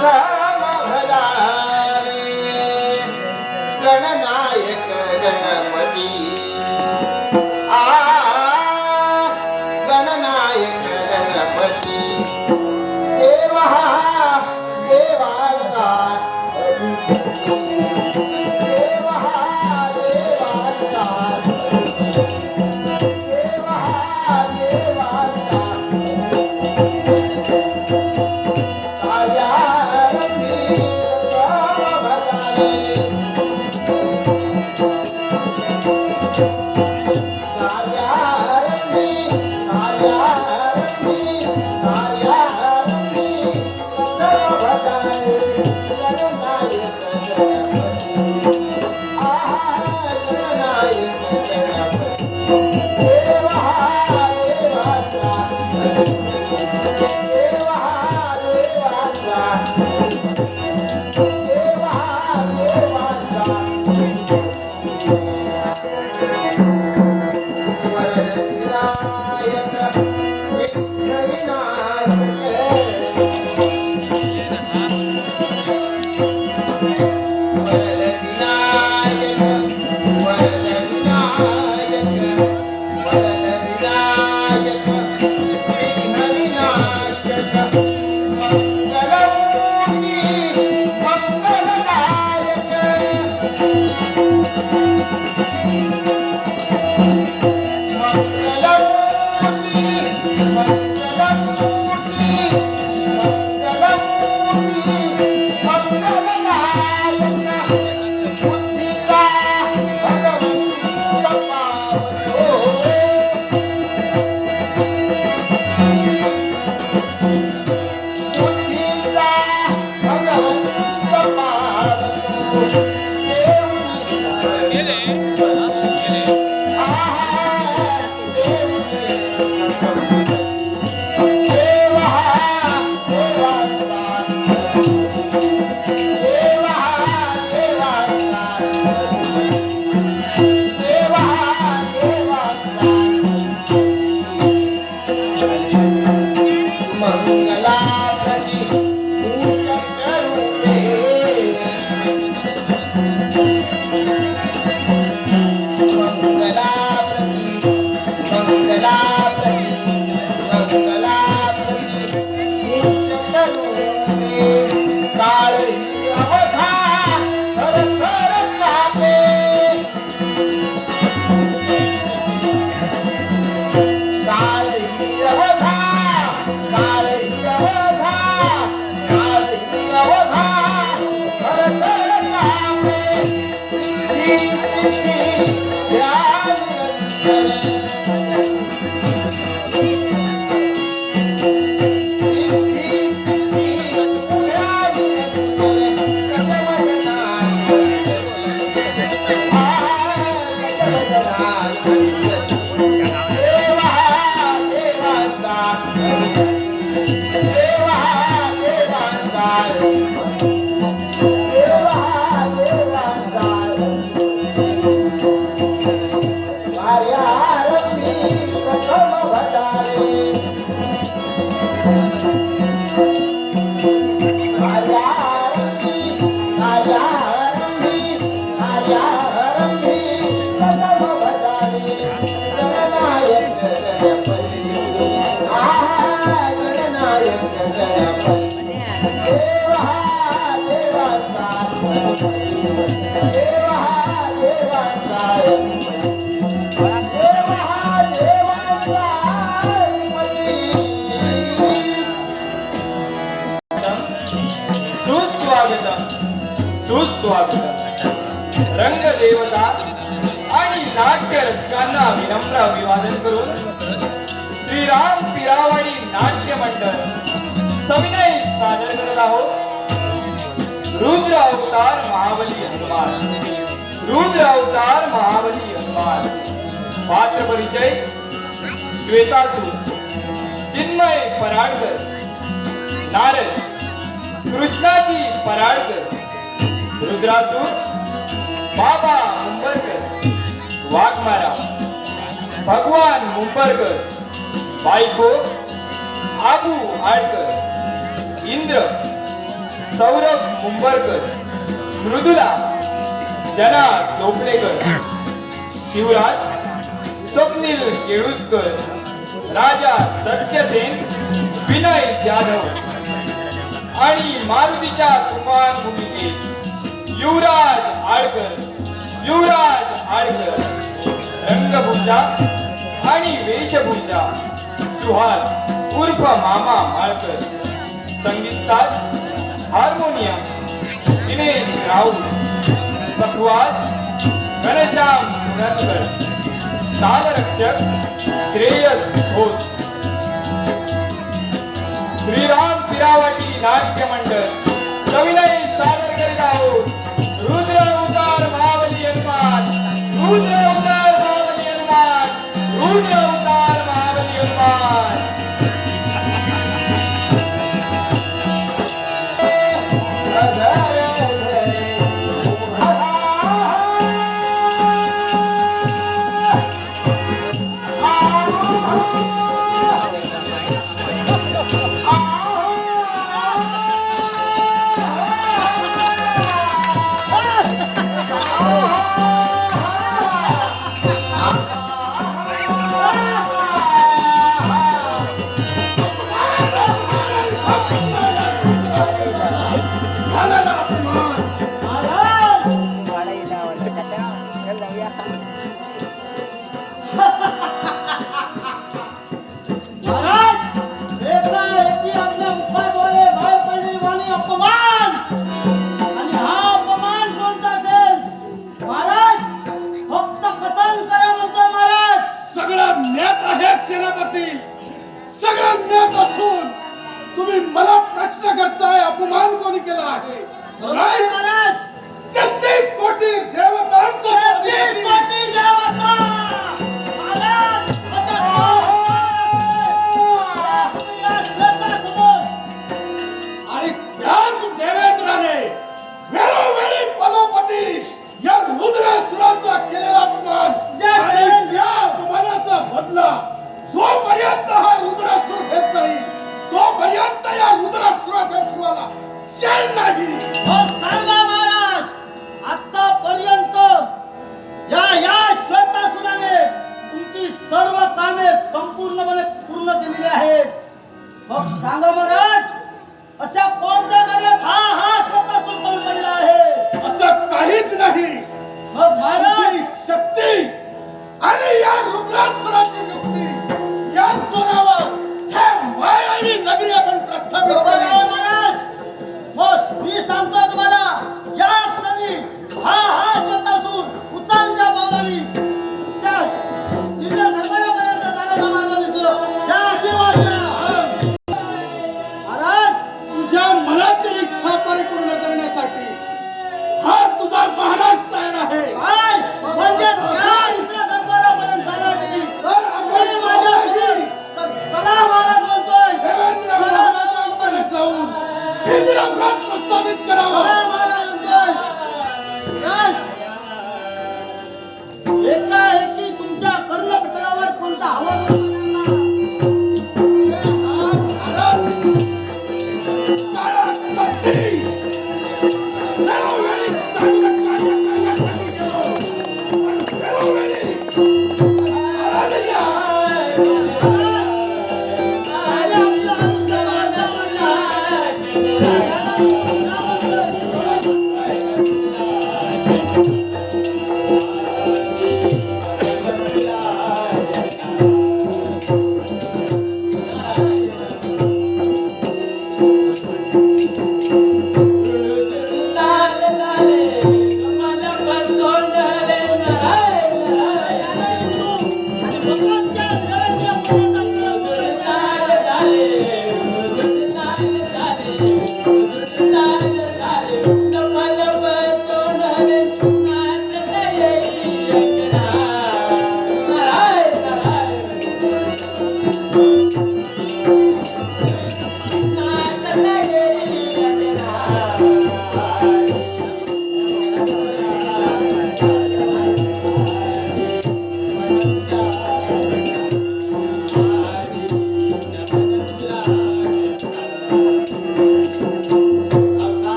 प्रथम भजारे गणनायक गणपती गणनायक गणपती देवा देवाचा रंग देवता आणि नाट्य रसिकांना विनम्र अभिवादन करून श्रीराम पिरावणी नाट्य मंडळ सविनय सादर करत आहोत रुद्र अवतार महाबली हनुमान। रुद्र अवतार महाबली हनुमान पात्र परिचय श्वेतासुर चिन्मय पराडकर नारद कृष्णाजी पराडकर रुद्रासुर बाबा मुंबरकर वाघमारा भगवान मुंबरकर बायको आबू आडकर इंद्र सौरभ मुंबरकर, मृदुला जना चोपडेकर, शिवराज स्वप्नील केळुसकर, राजा सत्यसेन, विनय जाधव आणि मारुतीच्या तुफान भूमिकेत युवराज आळकर, रंगभूषा आणि वेशभूषा सुहास उर्फ मामा माळकर, संगीतकार हार्मोनियम दिनेश राऊत, पखवाज घनश्याम सुरतकर, तालरक्षक श्रेयस घोष. श्रीराम पिरावटी नाट्य मंडळ सविनय सादर करीत आहोत रुद्र अवतार महाबली हनुमान, रुद्र अवतार महाबली हनुमान, रुद्र अवतार महाबली हनुमान. तुम्ही मला प्रश्न करताय अपमान कोणी केला आहे? महाराज 33 कोटी देवतांचा आणि त्याच देवेंद्राने वेळोवेळी पदोपदी या रुद्रासुराचा केलेला अपमान आणि त्या अपमानाचा बदला जोपर्यंत हा रुद्रासुर घेत नाही तोपर्यंत या रुद्रासुराच्या जीवाला चैन नाही. सांगा महाराज, आतापर्यंत या श्वेतासुराने तुमची सर्व कामे संपूर्णपणे पूर्ण केलेली आहेत. मग सांगा महाराज, अशा कोणत्या कार्यात हा श्वेतासुर करून पडला आहे? असं काहीच नाही. मग महाराज शक्ती आणि या रुद्रासुराची युक्ती या जोरावर हे मायावी नगरी आपण प्रस्थापित केली. महाराज, मग मी सांगतो तुम्हाला, या क्षणी हा श्वेतासुर उचालत्या पावलांनी त्या इंद्र दरबारापर्यंत जाण्याचा मार्ग निघतो. त्या आशीर्वाद द्या. महाराज, तुझ्या मनातील इच्छा परिपूर्ण करण्यासाठी हा तुझा महाराज तयार आहे. काय म्हणजे त्या इंद्र दरबारापर्यंत जाण्यासाठी तर आपण माझ्यासाठी कला महाराज बोलतोय. देवेंद्र महाराजांकडे जाऊन इंद्रव्रत प्रस्थापित करावं. कला महाराज बोलतोय. एकाएकी तुमच्या कर्णपटलावर कोणता आवाज होता?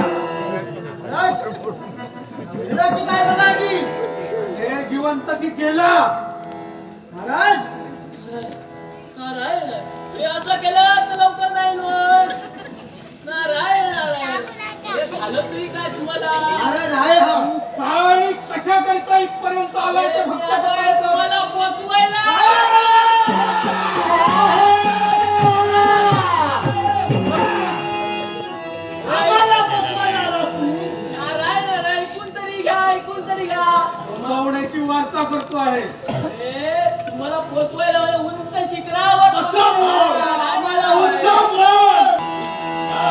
महाराज तू काय बघा आधी हे जिवंत की गेला महाराज नारायण हे असं केलं तर लवकर नाही मग नारायण नारायण हे झालं तरी काय तुम्हाला महाराज आहे हा काय कशा करता इथपर्यंत आलाय ते फक्त बघायचं. तुम्हाला पोचवायला नारायण नारायण ऐकून तरी घ्या जावण्याची वार्ता करतो आहेस हे तुम्हाला पोचवायला मला उंच शिखरावर असं बोल. आम्हाला असं बोल.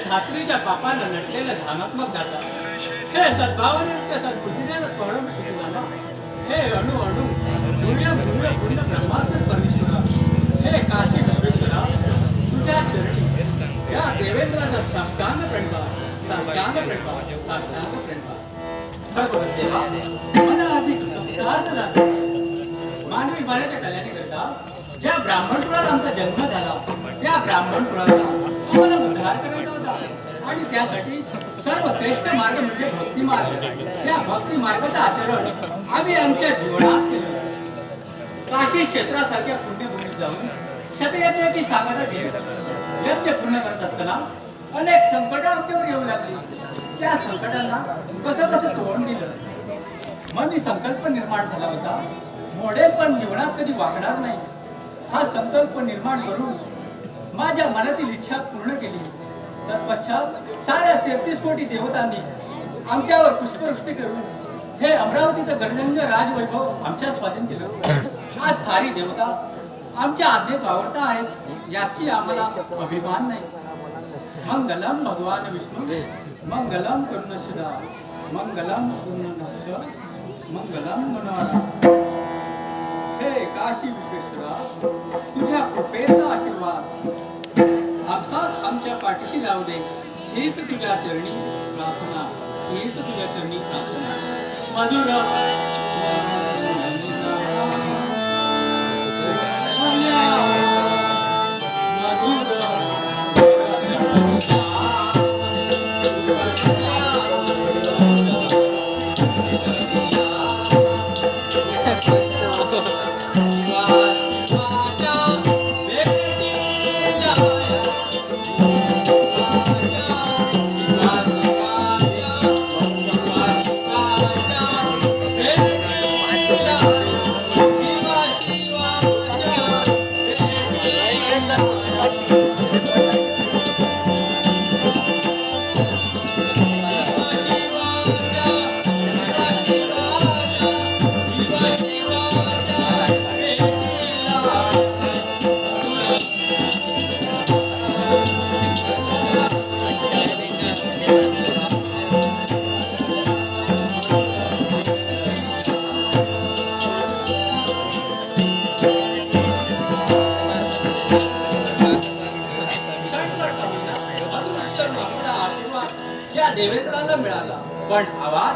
धात्रीच्या पापाला नटलेलं धानात्मक दाता हे सद्भावनित्य सद्बुद्धीने परम सुखदाता हे अणु अणु पुण्य पुण्य पुण्य ब्रह्मास्त्र परमेश्वरा हे काशी विश्वेश्वरा तुझ्या चरणी या देवेंद्राचा साष्टांग प्रणिपात साष्टांग प्रणिपात साष्टांग प्रणिपात भगवत देवा मला अधिक कृतज्ञता झाला मानवी मानेच्या कल्याणीकरता ज्या ब्राह्मण कुळात आमचा जन्म झाला त्या ब्राह्मण कुळाचा आम्हाला उद्धार करायचा होता आणि त्यासाठी सर्वश्रेष्ठ मार्ग म्हणजे भक्ती मार्ग त्या भक्ती मार्गाचं आचरण आम्ही आमच्या जीवनात केलं काशी क्षेत्रासारख्या पुण्यभूमीत जाऊन शतयज्ञाची सांगता केली. यज्ञ पूर्ण करत असताना अनेक संकट आमच्यावर येऊ लागली. त्या संकटांना कसं कसं तोंड दिलं. मनी संकल्प निर्माण झाला होता, मोडेल पण जीवनात कधी वागणार नाही हा संकल्प निर्माण करून माझ्या मनातील इच्छा पूर्ण केली. तत्पश्चात साऱ्या 33 कोटी देवतांनी आमच्यावर पुष्पवृष्टी करून हे अमरावतीचं गर्जनीय राजवैभव आमच्या स्वाधीन केलं. आज सारी देवता आमच्या आज्ञेत वावरता आहेत याची आम्हाला अभिमान नाही. मंगलम भगवान विष्णू मंगलम करुणशिदा मंगलम पूर्णनाश मंगलम मनोहरा. हे काशी विश्वेश्वरा, तुझ्या कृपेचा आशीर्वाद आमच्या पाठीशी लावू दे. हीच तुझ्या चरणी प्रार्थना, हीच तुझ्या चरणी प्रार्थना. मधुर या देवेंद्राला मिळाला, पण आवाज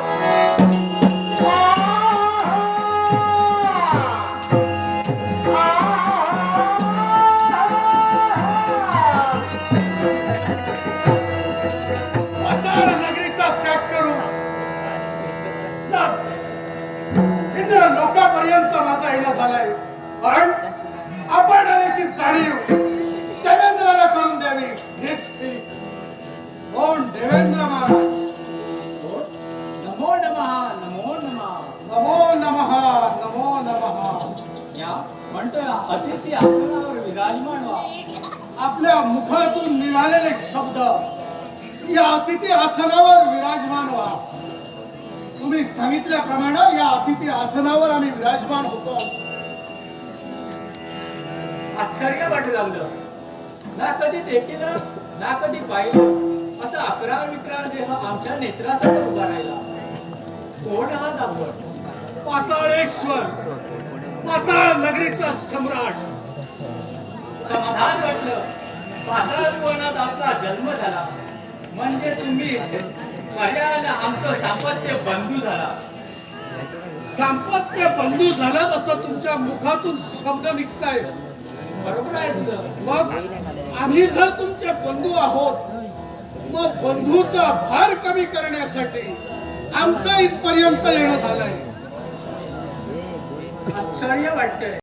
पाताळ नगरीचा त्याग करू इंद्र लोकांपर्यंत माझा येणं झालाय, पण आपण आल्याची जाणीव देवेंद्राला करून द्यावी हेच ठीक. कोण देवेंद्र महाराज? नमो नमः नमो नमः नमो नमः नमो नमः. या म्हणतोय अतिथी आसनावर विराजमान व्हा. आपल्या मुखातून निघालेले शब्द या अतिथी आसनावर विराजमान व्हा. तुम्ही सांगितल्याप्रमाणे या अतिथी आसनावर आम्ही विराजमान होतो. आश्चर्य वाटू लागलं. ना कधी देखील ना कधी पाहिलं असा अकराळ विक्राळ देह आमच्या नेत्रासमोर उभा राहिला. कोण हा दामोदर? पाताळेश्वर, पाताळ नगरीचा सम्राट. समाधान वाटलं. पाताळ भुवनात आपला जन्म झाला म्हणजे तुम्ही पर्यायानं आमचं साम्पत्य बंधू झाला. सांपत्य बंधू झालात असं तुमच्या मुखातून शब्द निघताय. बरोबर आहे तुझं. मग आम्ही जर तुमचे बंधू आहोत, मग बंधूचा भार कमी करण्यासाठी आमचं इथपर्यंत येणं झालंय. आश्चर्य वाटतंय.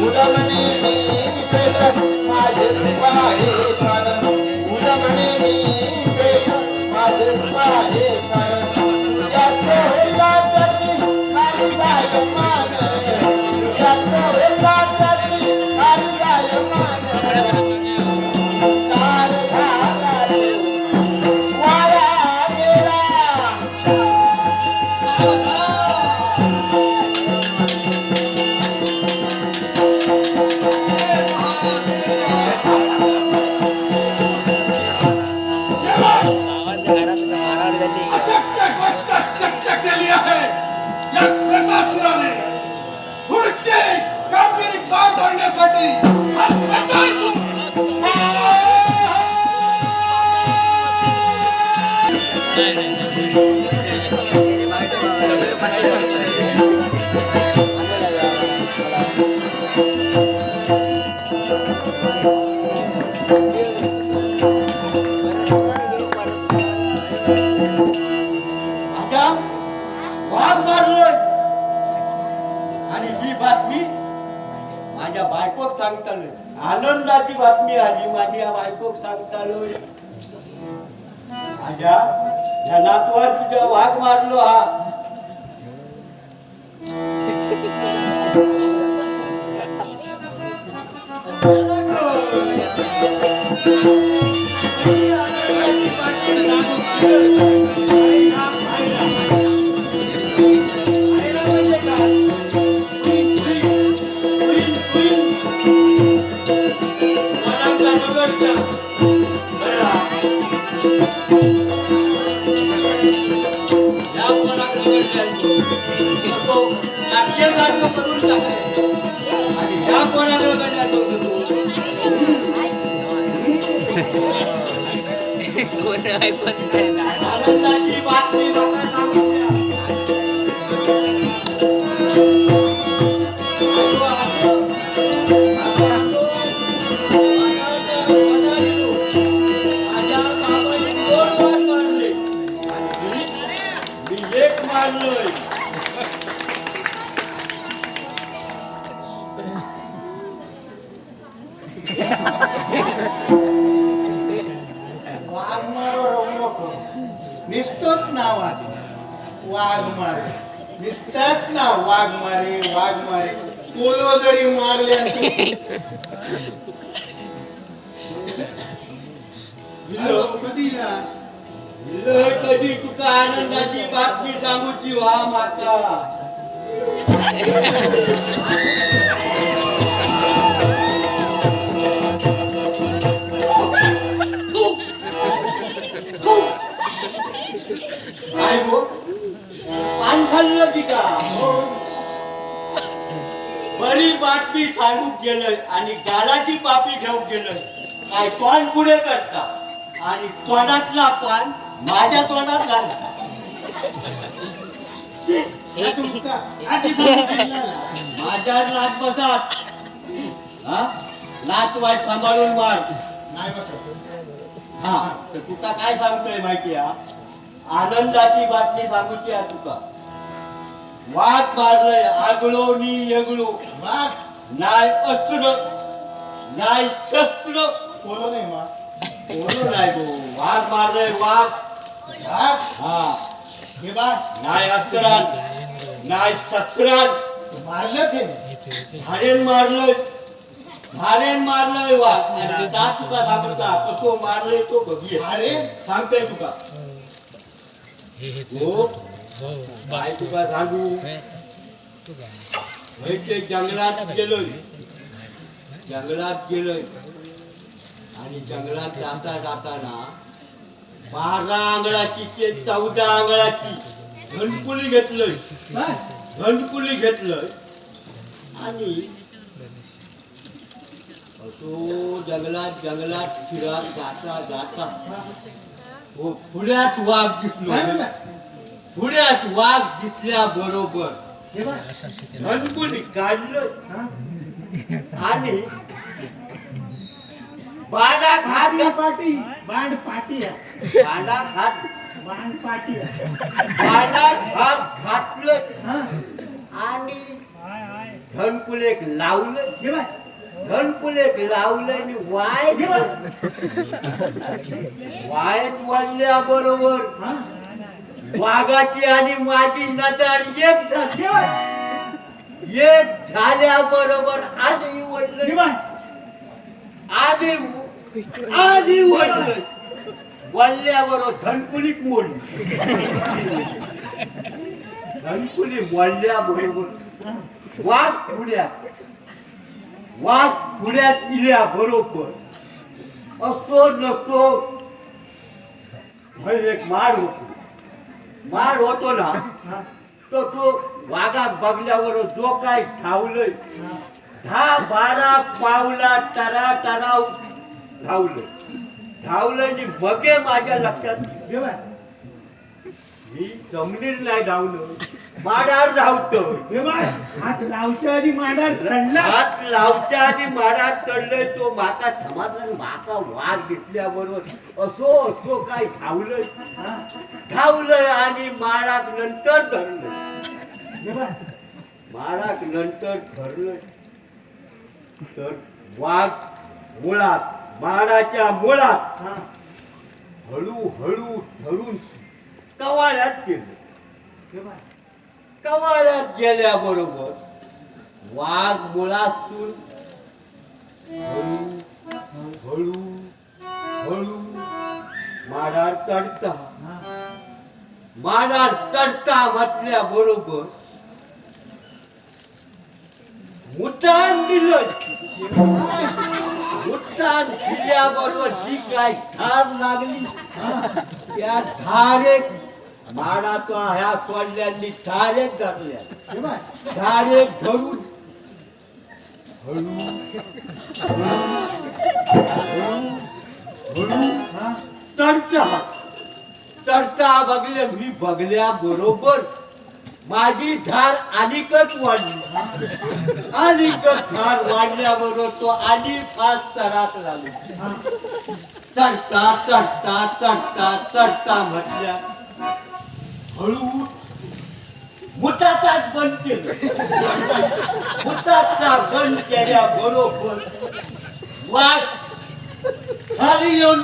उडल प्रेम माझे रूप आहे कारण तुझ्या म्हणे मी प्रेम माझे रूप आहे कारण तुझ्यात होता त्याची खाली जाय मान तुझ्यात होता त्याची खाली जाय मान तार झाला रे वाया गेला अशक्य गोष्ट शक्य केली आहे या श्वेतासुराने पुढची कामगिरी पार पाडण्यासाठी हा श्वेतासुर आता वाघ मारलोय आणि ही बातमी माझ्या बायकोक सांगतालोय. आनंदाची बातमी आली माझ्या बायकोक सांगतालोय. माझ्या या नातवार तुझ्या वाघ मारलो हा. आनंदाची बातमी लोकांना सांगूया. माझ्या बाबाने 2 वाघ मारले आणि मी 1 मारलोय. निष्ठोत ना वाघ मारे निष्ठात ना वाघ मारे कोलो जरी मारले कधी ना कधी तुका आनंदाची बातमी सांगूची व्हा माता. काय गो पान खाल्लं की का? बरी बातमी सांगू गेलं आणि गालाची पापी घेऊन गेलं. काय तोंड पुढे करता आणि तोंडातला पान माझ्या तोंडात घालता. माझ्या नात बसात नात वाईट सांभाळून मार. हा तर तुका काय सांगतोय माहिती आहे? आनंदाची बातमी सांगूची आहे तुका. वाघ मारलंय आगळो नी येगळो. वाघ नाय अस्त्र नाय शस्त्र. कोलो नाही मा कोण नाही गो. वाघ मारलंय वाघ. वाघ हा हे बा नाय अस्त्रान नाय शस्त्रान. मारलं ते धारेन मारलंय वाघ. आणि आता तुका सांगता कसो मारलंय तो बघी अरे सांगतोय तुका. हो काय तुका सांगू. ते जंगलात गेलोय आणि जंगलात जाताना 12 अंगळाची ते 14 अंगळाची घनकुली घेतलंय आणि असो जंगलात फिरत जाता हो पुढ्यात वाघ दिसल्या बरोबर घनकुली काढलं आणि बांडात हात घातलं आणि घनकुलेक लावलं धनपुलेक लावलंय आणि वायच वाढल्या बरोबर वाघाची आणि माझी नजर एक झाल्या बरोबर आजही वडलं आधी वडलं वळल्याबरोबर धनकुलीक मोडली धनकुली वळल्याबरोबर वाघ पुढ्यात इल्या बरोबर असो नसो एक माड होतो ना तो वाघात बघल्यावर जो काय धावलंय 10-12 पावला टरा धावलं आणि मगे माझ्या लक्षात ही जमिनीर नाही धावलं माडार धावतो हात लावच्या आधी मांडार चढला हात लावच्या आधी माडार चढलोय तो माका समजला माका वाघ दिसल्याबरोबर असो काय धावलंय आणि माडाक नंतर धरलंय तर वाघ माडाच्या मुळात हळूहळू धरून कवाळ्यात गेल्याबरोबर वाघ मुळातून हळू माडार चढता म्हटल्याबरोबर मुठान दिल्याबरोबर जी काय ठार लागली त्या ठारेक माडा तो ह्या सोडल्यांनी ठारेक धरल्या ठारेक धरून चढता बघल्या बरोबर माझी धार अधिकच वाढली धार वाढल्याबरोबर तो आणि फास्ट चढाक लागला चढता म्हटल्या हळू मुठाचाच बंद केलं बंद केल्या बरोबर वाघ खाली येऊन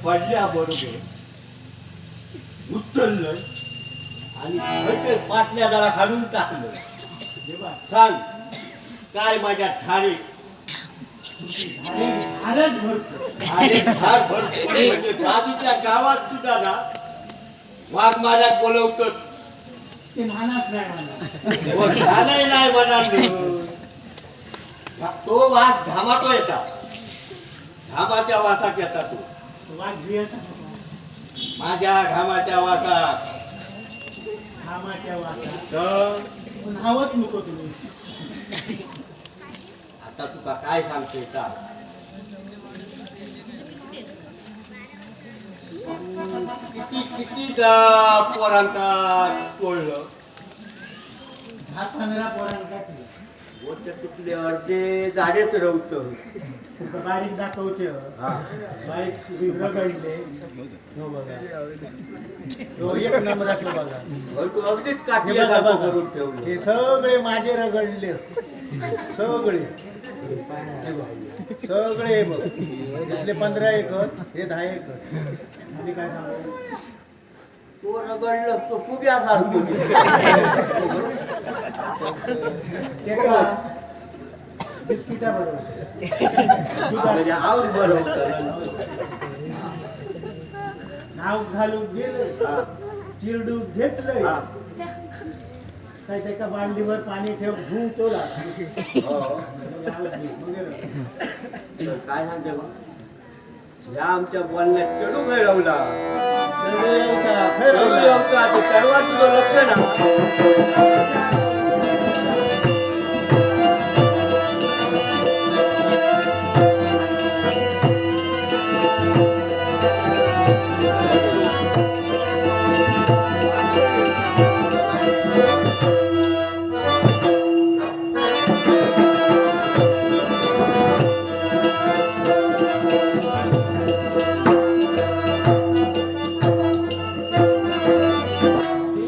पडल्याबरोबर उचललं आणि पाटल्या जरा काढून टाकलं सांग काय माझ्या ठाणे म्हणजे बाजूच्या गावात सुद्धा ना वाघ माझ्या बोलवतो नाही म्हणाल तो वाघ घामातो येतात घामाच्या वासात येतात तो माझ्या घामाच्या वासात नावच नको तुम्ही आता तुका काय सांगतोय का किती पोरांका तोडलं 10-15 पोरांका तुकले अर्धे झाडेच रवत बारीक दाखवचे बारीक रगडले तो एक नंबरातलं बघा तू अगदीच काठी करून ठेवलं हे सगळे माझे रगडले सगळे बघ इथले 15 एकर हे 10 एकर आणि काय सांगू तो रगडलं तो खूप यासारखं ते का बिस्किटा बरोबर आऊस बरोबर नाव घालून गेलं चिरडू घेतलंय काय त्याच्या बांडीवर पाणी ठेव धुवून तोला काय सांगते मग या आमच्या बोलण्यात चढू भैरवला सर्वात तुझं लक्ष ना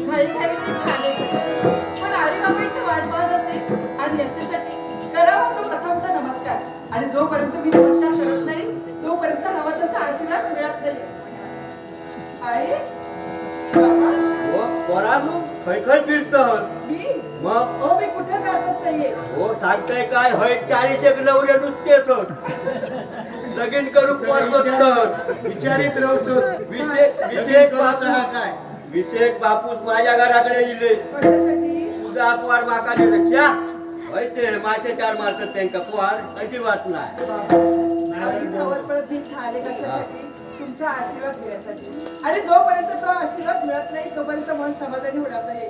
काही काही नाही झाले पण अरे बाबा खय खय फिरतस मी मग हो मी कुठे जातच नाहीये. हो सांगताय काय हय 40 एक नवरे नुसतेच लगीन करून परत विचारित राहतो विषय हा काय विषय बापूस माझ्या घराकडे येले कशासाठी? तुझा पोहार माका रक्षा होय ते मासे 4 मारतात त्यांका पोहार अजिबात नाही अगदी धावत पडत मी इथं आले कशासाठी? तुमचा आशीर्वाद घेण्यासाठी. आणि जोपर्यंत तो आशीर्वाद मिळत नाही तोपर्यंत मन समाधानी होणार नाही.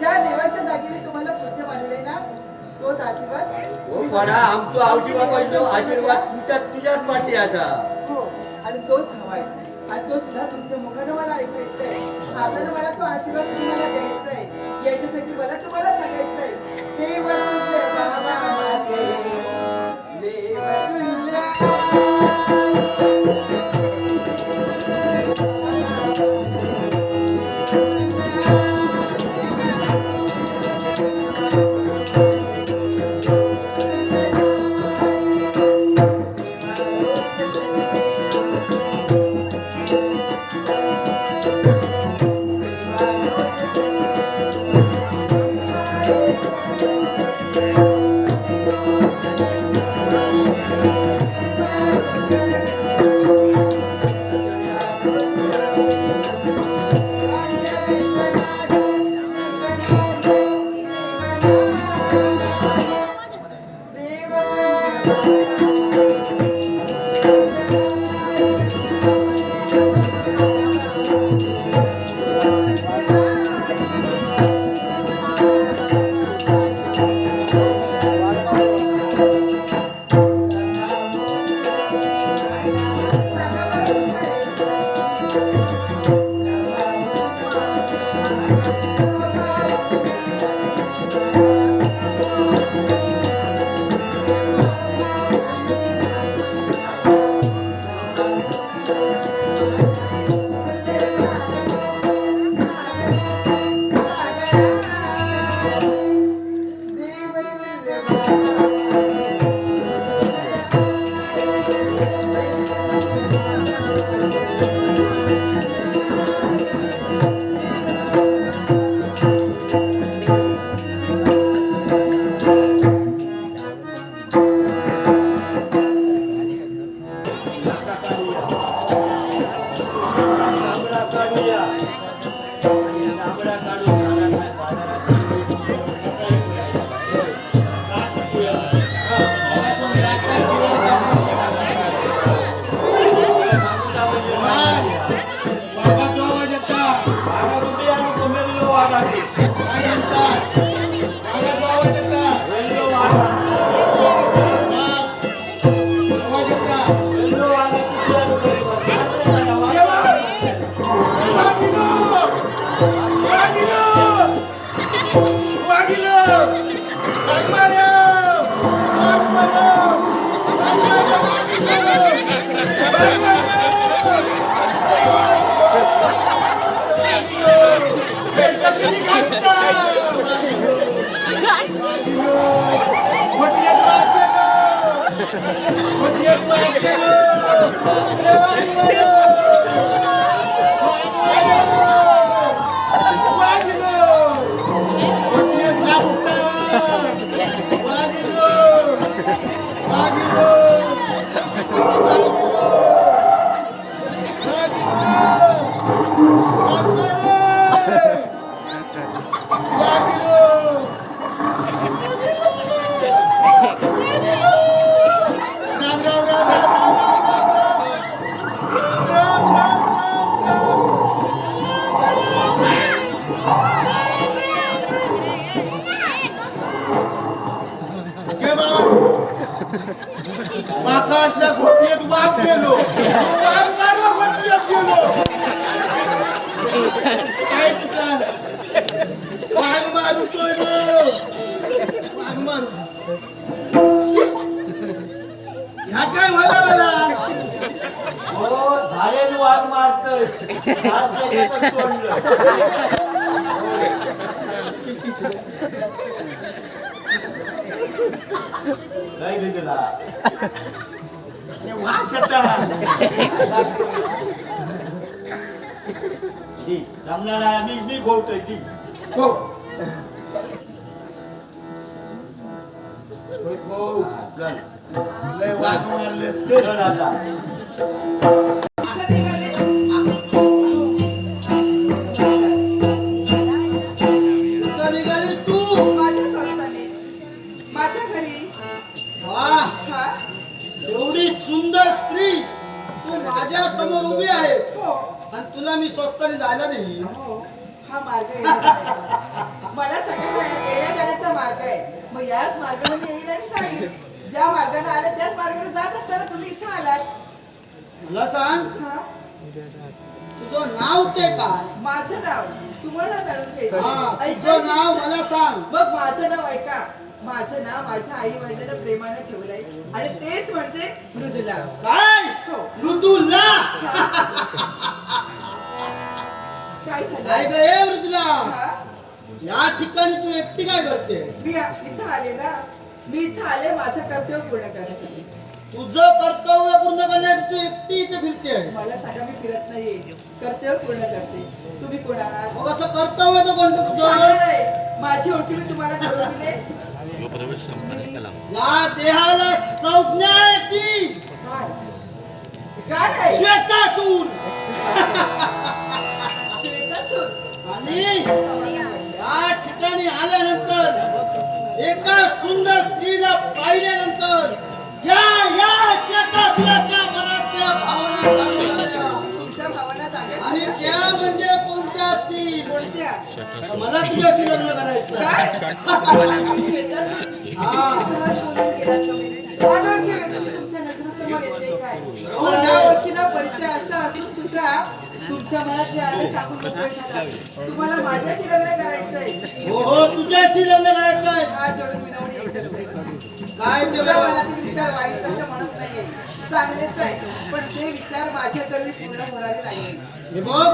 ज्या देवाच्या जागी मी तुम्हाला पुढचे बांधले ना तोच आशीर्वाद हो पडा आमचो आवजी बाबांचो आशीर्वाद तुझ्याच पाठी असा हो आणि तोच हवाय. आणि तो सुद्धा तुमच्या मुखानं मला ऐकायचा आहे. हातानं मला तो आशीर्वाद तुम्हाला द्यायचा आहे. याच्यासाठी मला तुम्हाला सांगायचं आहे देव तुझे बाबा माझे देव तुझे माकातल्या घोटीत वाघ गेलो वाघ मारो घोटीत गेलो काय तुका वाघ मारू तो वाघ मारू ह्या काय होला हो झालेलं वाघ मारतोय सोडलं काय घेतला वास येता दी जमणार मी गोवतोय दी हो. होय, हो. लय वाघ मारलेस ते. चल आता. कधी गेले? कुठं निघालीस तू? माझ्या स्वस्ताने माझ्या घरी. वाह, हा एवढी सुंदर स्त्री तू माझ्या समोर उभी आहेस हो आणि तुला मी स्वस्ताने जायला नाही. हो. हा मार्ग येण्या-जाण्याचा. मला सगळ्यांना येण्या जाण्याचा मार्ग आहे. मग याच मार्गाने येईल आणि जाईल. ज्या मार्गाने आले त्याच मार्गाने जात असताना तुम्ही इथं आलात. मला सांग, हा तुझं नाव ते काय? माझं नाव तुम्हाला जाणून हा, घ्यायचं तुझं ऐकायची नाव इच्छा. मला सांग. मग माझं नाव ऐका. माझं नाव माझ्या आई वडिलांना प्रेमाने ठेवलंय आणि तेच म्हणजे मृदुला. काय? हो. मृदुला? काय काय झालं? ग हे मृदुला? हा? या ठिकाणी तू एकटी काय करतेस? मी इथं आले ना. मी इथं आले माझं कर्तव्य पूर्ण करण्यासाठी. तुझं कर्तव्य पूर्ण करण्यासाठी तू एकटी इथे फिरतेस. मला सांगा मी फिरत नाहीये. कर्तव्य पूर्ण करते. तुम्ही कोण आहात? मग असं कर्तव्य तर कोणतं सांगा तुझं? नाही. माझी ओळखी मी तुम्हाला करून दिले. मी- या देहाला संज्ञा आहे ती काय? काय आहे? श्वेतासूर. श्वेतासूर. आणि या ठिकाणी आल्यानंतर एका सुंदर स्त्रीला पाहिल्यानंतर या श्वेतासुराच्या मनातल्या भावना जागल्या झाल्या. तुमच्या भावना जाग्या आणि झाल्या? त्या म्हणजे कोणत्या असतील? कोणत्या? मला तुझ्याशी लग्न करायचं. काय? श्वेतासूर. हा. सहज बोलून गेलात तुम्ही. अनोळखी व्यक्ती तुमच्या नजरेसमोर येते काय? या ओळखीना परिचय असा असून सुद्धा तुमच्या मनात जे आले सांगून मोकळे झाला. तुम्हाला माझ्याशी लग्न करायचंय. हो हो, तुझ्याशी लग्न करायचंय. हात जोडून विनवणी एकच आहे. काय ते तुमच्या बाबा? मनातील विचार वाईट तसं म्हणत नाहीये. चांगलेच आहे. पण ते विचार माझ्या कधी पूर्ण होणारे नाहीये. हे बघ,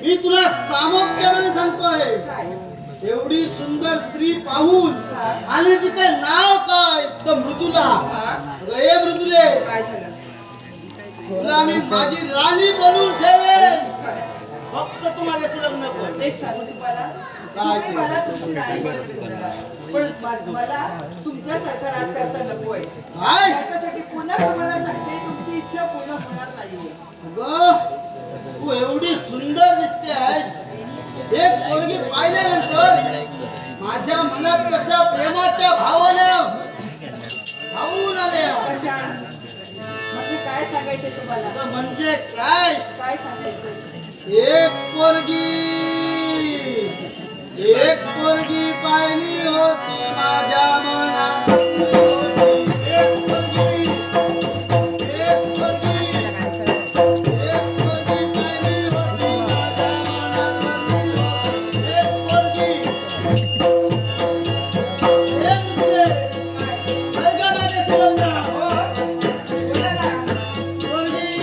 मी तुला सामोपचाराने सांगतोय. काय? एवढी सुंदर स्त्री पाहून हा. आणि तिचे नाव काय तर मृदुला. हा? अगं, हे मृदुले, काय झालं? तुला मी माझी राणी बनवून ठेवेन. काय? फक्त तू माझ्याशी लग्न कर. एक सांगू तुम्हाला. काय? तुम्ही मला तुमची राणी बनवून ठेवलेला. पण मला तुमच्यासारखा राजकारता नकोय. काय? त्याच्यासाठी पुन्हा तुम्हाला सांगते तुमची इच्छा पूर्ण होणार नाहीये. अगं, तू एवढी सुंदर दिसते आहेस. एक पोरगी पाहिल्यानंतर माझ्या मनात कशा प्रेमाच्या भावना भावून आल्या. कशा? म्हणजे काय सांगायचंय तुम्हाला? अगं, म्हणजे काय? काय सांगायचंय? एक पोरगी पाहिली होती माझ्या मनात. एक पोरगी पाहिली होती माझ्या मनात. एक पोरगी. एक मुले. अरे का माझ्याशी लग्न? हो? बोला ना. पोरगी.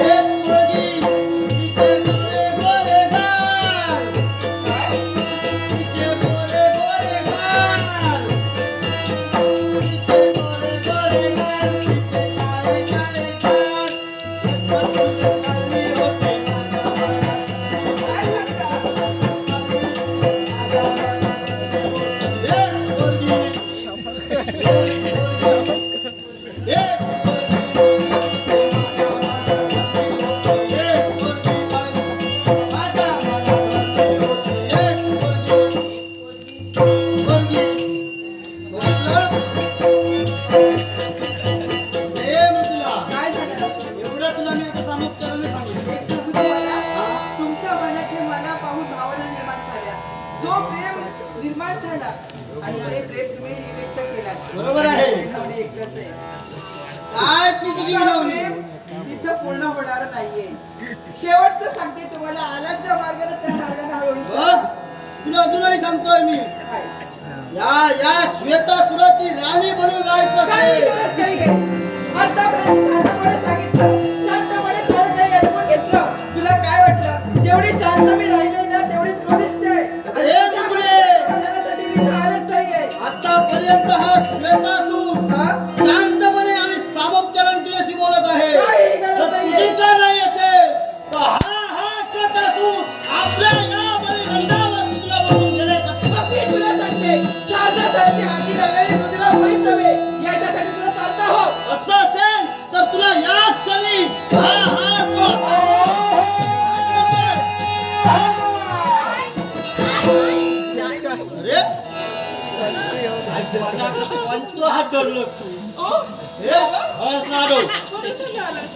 एक पोरगी. तिचे गोरे गोरे गाल. तिचे गोरे गोरे गाल. तिचे गोरे गोरे गाल. तिचे काळे काळे कान. पाहिली होती माझ्या मनात. काय सांगता? एक पोरगी. एक काय झालं? एवढं तुला मी आता सामोपचाराने सांगितलं. एक सांगू तुम्हाला. तुमच्या मनात जे मला पाहून भावना निर्माण झाल्या, जो प्रेम निर्माण झाला आणि ते प्रेम तुम्ही व्यक्त केलात. बरोबर आहे. विनवणी एकच आहे. काय ती तुझी तुमचं विनवणी? प्रेम इथं पूर्ण होणार नाहीये. शेवटचं सांगते तुम्हाला. आलात त्या मार्गाने त्या मार्गाने हळूहळू बघ, चला. तुला अजूनही सांगतोय मी. काय? या श्वेतासुराची राणी बनून राहायचं काही असेल. गरज नाहीये. आतापर्यंत शांतपणे सांगितलं. शांतपणे सारं काही ऐकून घेतलं. तुला काय वाटलं? जेवढी शांत मी राहिले ना तेवढीच प्रतिष्ठा आहे. हे मुले. समाधानासाठी मी इथं आलेच नाहीये. आतापर्यंत हा श्वेतासूर हा? शांतपणे आणि सामोपचाराने तुझ्याशी बोलत आहे. काही गरज जर नाहीये. तुझी का नाही असेल तर हा श्वेतासूर आपल्या या बलिदानावर तुला नसावे याच्यासाठी तुला चालता हो. असं असेल तर तुला या क्षणी हा हात अरे कोणतो हात धरलो तू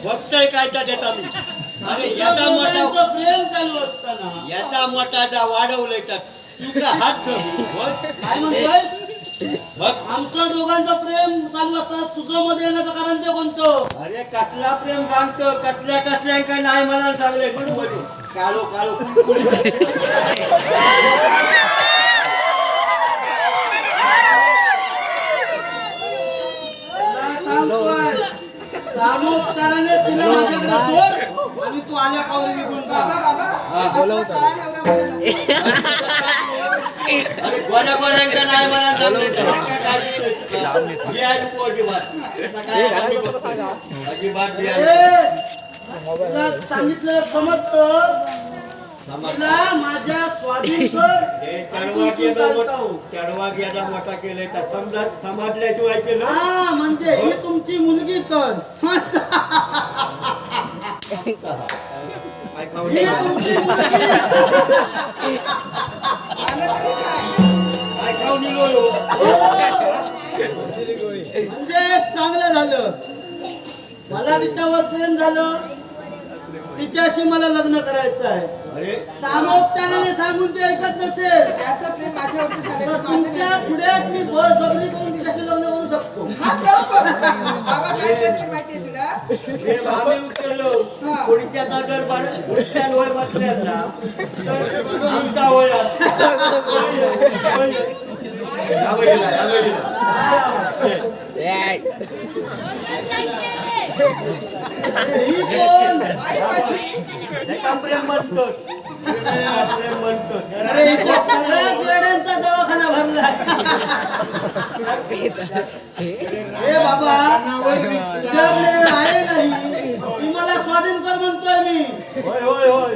बघतोय काय त्या देता मी अरे यदा मोठा प्रेम चालू असताना यदा मोठा वाढवलंय तर तू का हात धरू काय म्हणतोयस बघ आमचं दोघांचं प्रेम चालू असताना तुझं मध्ये येण्याचं कारण ते कोणतं अरे कसला प्रेम सांगतो कसल्या काय नाही मला सांगले बरोबर काळो काळो कुळकुळी सामोपचाराने तिला माझ्याकडे सोड आणि तू आल्या पावली निघून जा. बाबा असला काळा नवरा मला नको. अरे गोऱ्यांका नाही मला सांगले तर काय काळजी नाही. ही आहे पोरगी बात आता काय अजिबात बी आहे. तुला सांगितलं समजतं तुला माझ्या स्वाधीन कर हे चढवा गेला मोठा केलंय तर समजा समजल्याशिवाय केलं हा म्हणजे ही तुमची मुलगी तर मस्त काय खाऊ ही नये. तुमची मुलगी आलं तरी काय? काय खाऊ निघालो म्हणजे चांगलं झालं मला तिच्यावर प्रेम झालं तिच्याशी मला लग्न करायचं आहे अरे सामोपचाराने सांगून ते ऐकत नसेल याचं प्रेम माझ्यावरती झालं तर की माझं तुमच्या नाही. पुढे मी बळजबरी करून तिच्याशी लग्न करू शकतो हा, बरोबर. बाबा काय करतील माहितीये तुला प्रेम आम्ही उचललो पुढच्या जागर पुढच्या वय बसल्याला तर आमचा वय ही कोण आई माझी. प्रेम म्हणतो प्रेम म्हणतो अरे इथे सगळ्याच वेड्यांचा दवाखाना भरलाय हे बाबा तुझ्याकडे वेळ आहे नाही तुम्हाला स्वाधीन कर म्हणतोय मी होय होय होय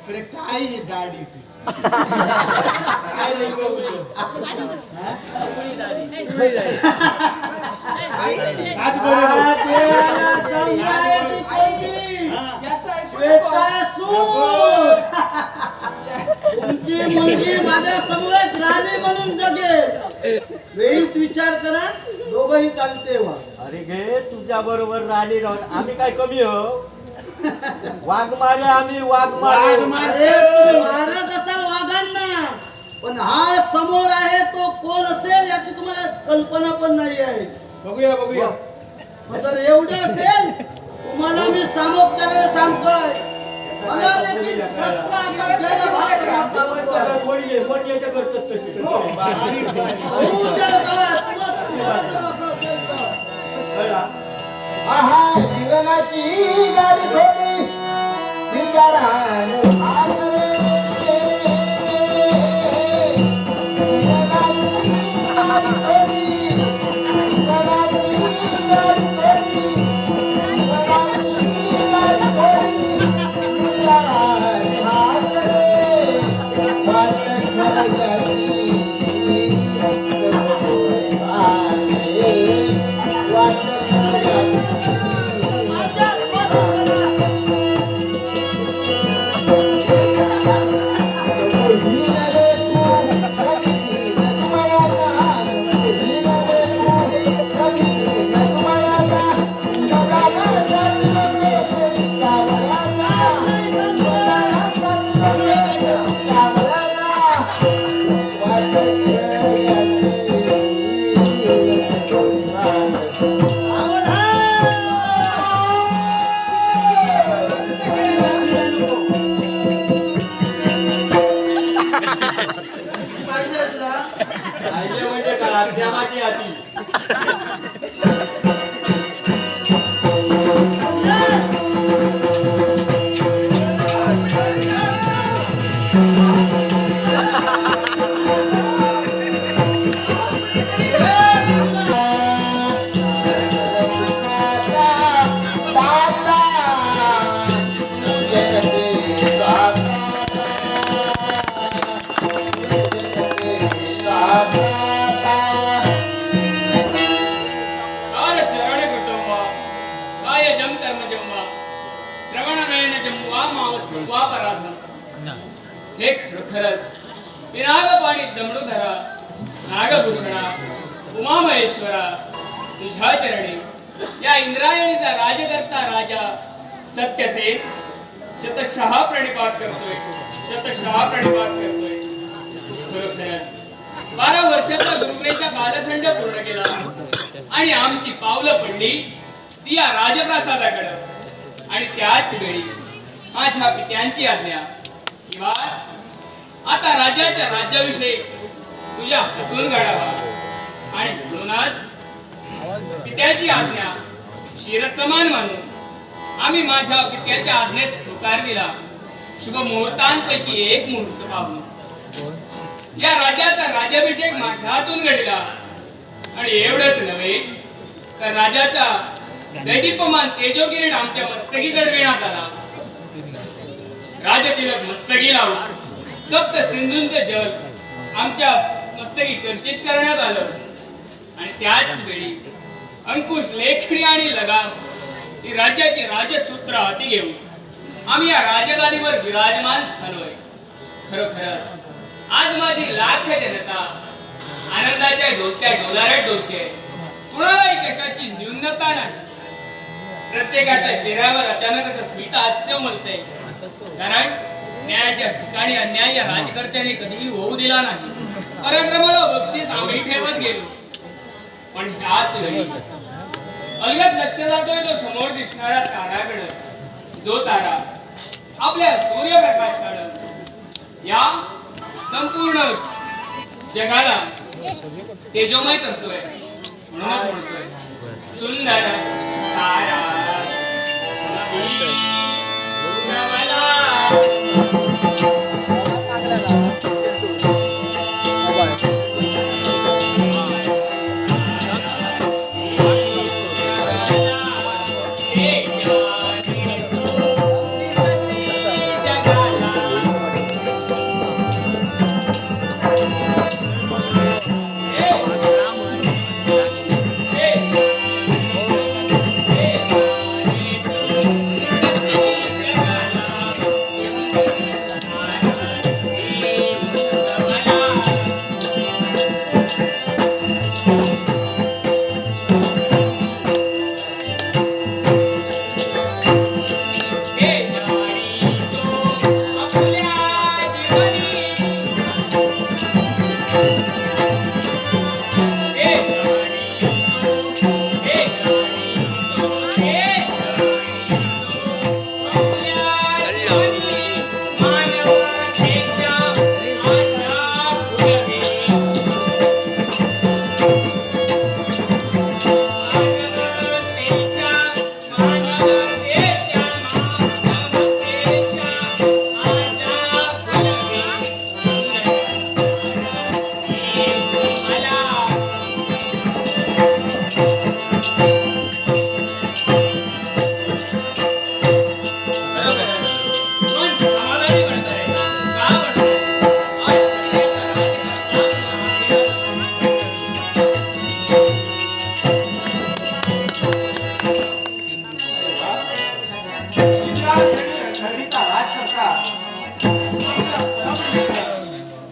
अरे काय ही दाढी ती? काय रंगवलं? हात बरे हो. हा, ते आला, समजाय ती पोरगी. याचं ऐकू नको. श्वेतासूर. तुमची मुलगी माझ्या समोर राणी म्हणून जगेल वेळीच विचार करा दोघही चालते व्हा अरे घे तुझ्या बरोबर राणी राहून आम्ही काय कमी हो वाघ मारे आम्ही वाघ मारे वाघ मारे. अरे तुम्ही मारत असाल वाघांना पण हा समोर आहे तो कोण असेल याची तुम्हाला कल्पना पण नाही आहे बघूया बघूया जर एवढं असेल तुम्हाला मी सामोपचाराने सांगतोय मला देखील शस्त्र हातात घ्यायला भाग पाडतो. मोडीच्या करतच तशी बारीक बारीक. उद्या करा, तुम्हाला जर असं असेल तर. कळला? आहा जीवनाची गाडी थोडी विचाराने आगरे. जीवनाची गाडी थोडी विचाराने आगरे. खरंच पिनागपाणी दमडूधरा नागभूषणा उमामहेश्वरा तुझ्या चरणी या इंद्रायणीचा राजकर्ता राजा सत्यसेन शतशः प्रणिपात करतोय, शतशः प्रणिपात करतोय. खरोखरच 12 वर्षाचा गुरुवेचा कालखंड पूर्ण केला आणि आमची पावलं पडली ती या राजप्रासादाकडं. आणि त्याच वेळी माझ्या पित्यांची आज्ञा किंवा आता राजाच्या राज्याविषयी तुझ्या हातून घडावा. आणि म्हणूनच पित्याची आज्ञा शिरसमान मानून आम्ही माझ्या पित्याच्या आज्ञेस होकार दिला. शुभ मुहूर्तांपैकी एक मुहूर्त पाहून या राजाचा राज्याभिषेक माझ्या हातून घडला. आणि एवढंच नव्हे तर राजाचा दैदिप्यमान तेजोकिरीट आमच्या मस्तकी चढविण्यात आला. राजतिलक मस्तकी लावून सप्त सिंधूंचे जल आमच्या मस्तकी चर्चित करण्यात आलं. आणि त्याच वेळी अंकुश, लेखणी आणि लगाम ही राज्याची राजसूत्र हाती घेऊन आम्ही या राजगादीवर विराजमान झालोय. खरोखरच आज माझी लाख जनता आनंदाच्या डोलत्या डोलाऱ्यात डोलते. कुणालाही कशाची न्यूनता नाही. प्रत्येकाच्या चेहऱ्यावर अचानक असं स्मित हास्य उमलतंय. कारण न्यायाच्या ठिकाणी अन्याय या राजकर्त्याने कधीही होऊ दिला नाही. पराक्रमाला बक्षीस आम्ही ठेवत गेलो. पण ह्याच वेळी अलगद लक्ष जातोय तो समोर दिसणारा तारागड. जो तारा आपल्या सूर्यप्रकाशानं या संपूर्ण जगाला तेजोमय करतोय. म्हणूनच म्हणतोय सुंदर तारा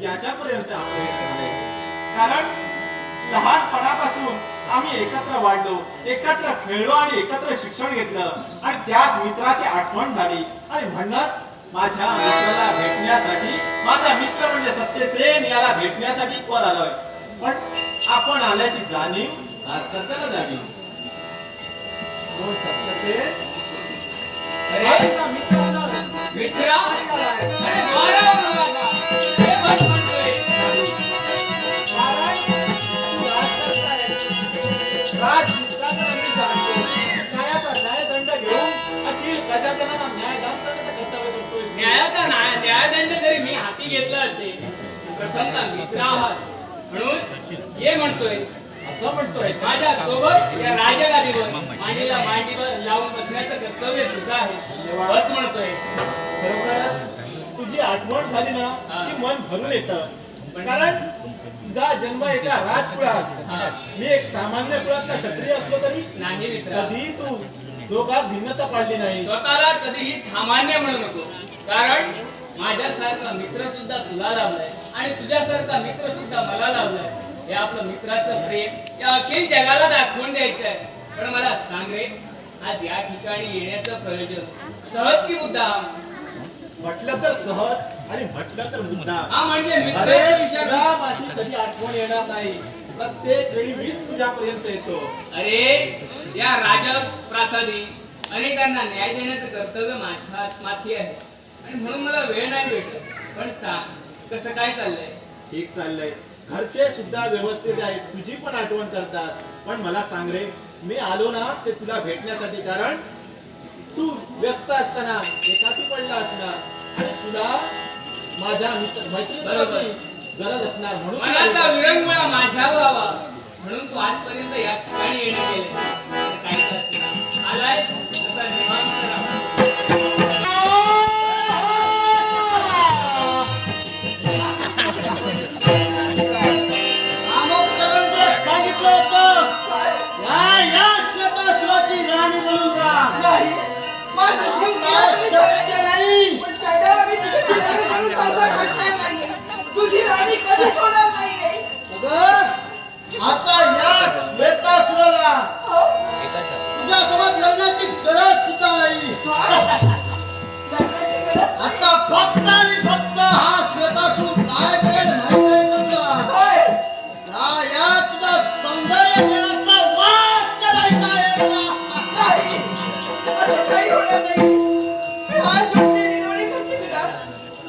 याच्यापर्यंत कारण लहानपणापासून आम्ही एकत्र वाढलो, एकत्र खेळलो आणि एकत्र शिक्षण घेतलं आणि त्याच मित्राची आठवण झाली. आणि म्हणूनच माझ्या मित्राला भेटण्यासाठी, माझा मित्र म्हणजे सत्यसेन याला भेटण्यासाठी वर आलोय. पण आपण आल्याची जाणीव आज करताना झाली. कोण सत्यसेन? अरे मित्रा, अरे मारा मला. हे बस म्हणतोय. न्यायदंड जरी मी हाती घेतला असेल, प्रथमतः मित्र आहात म्हणून ये म्हणतोय. असं म्हणतोय माझ्या सोबत या राजगादीवर मांडीला मांडीवर लावून बसण्याचं कर्तव्य तुझं आहे. बस म्हणतोय. खरोखरच तुझी आठवण झाली ना की मन भरून येतं. कारण तुझा जन्म एका राजकुळात, मी एक सामान्य कुळातला क्षत्रिय असलो तरी नाही मित्र, कधी तू दोघात भिन्नता पाडली नाही. स्वतःला कधीही सामान्य म्हणू नको. कारण माझ्यासारखा मित्र सुद्धा तुला लाभलाय आणि तुझ्यासारखा मित्र सुद्धा मला लाभलाय. हे आपलं मित्राचं प्रेम या अखिल जगाला दाखवून द्यायचं आहे. पण मला सांग रे, आज या ठिकाणी येण्याचं प्रयोजन सहज की मुद्दाम? म्हटलं तर सहज आणि म्हटलं तर मुद्दा. हा म्हणजे अरे मित्राच्या विषयावर. तुला माझी कधी आठवण येणार नाही. प्रत्येक वेळी मीच तुझ्यापर्यंत येतो. अरे या राजप्रासादी अनेकांना न्याय देण्याचं कर्तव्य माझ्या माथी आहे आणि म्हणून मला वेळ नाही भेटत. पण सांग कसं काय चाललंय? ठीक चाललंय. घरचे सुद्धा व्यवस्थित आहेत. तुझी पण आठवण करतात. पण मला सांग रे, मी आलो ना ते तुला भेटण्यासाठी, कारण तू व्यस्त असताना एकाकी पडला असणार आणि तुला माझ्या मैत्रिणीची गरज असणार, म्हणून मनाचा विरंगुळा माझ्या व्हावा म्हणून तू आजपर्यंत या ठिकाणी येणं केले. काय असेल आलाय तसा निवांत राहा. सांगितलं होतं या श्वेतासुराची राणी म्हणून राहा. नाही माझा जीव गेला तरी शक्य चालेल. नाही. पण चैत्या, मी तुझ्याशी लग्न करून संसार करणार नाहीये. तुझी राणी कधीच होणार नाहीये. अगं, आता या श्वेतासुराला तुझ्यासोबत लग्नाची गरज सुद्धा नाही. लग्नाची गरज नाही. आता फक्त आणि फक्त हा श्वेतासुर काय करेल माहिती आहे का तुला? काय? या तुझा सौंदर्य देवाचा वास करायचा आहे मला. नाही, असं काही होणार नाही. मी हात जोडते, विनवणी करते तुला.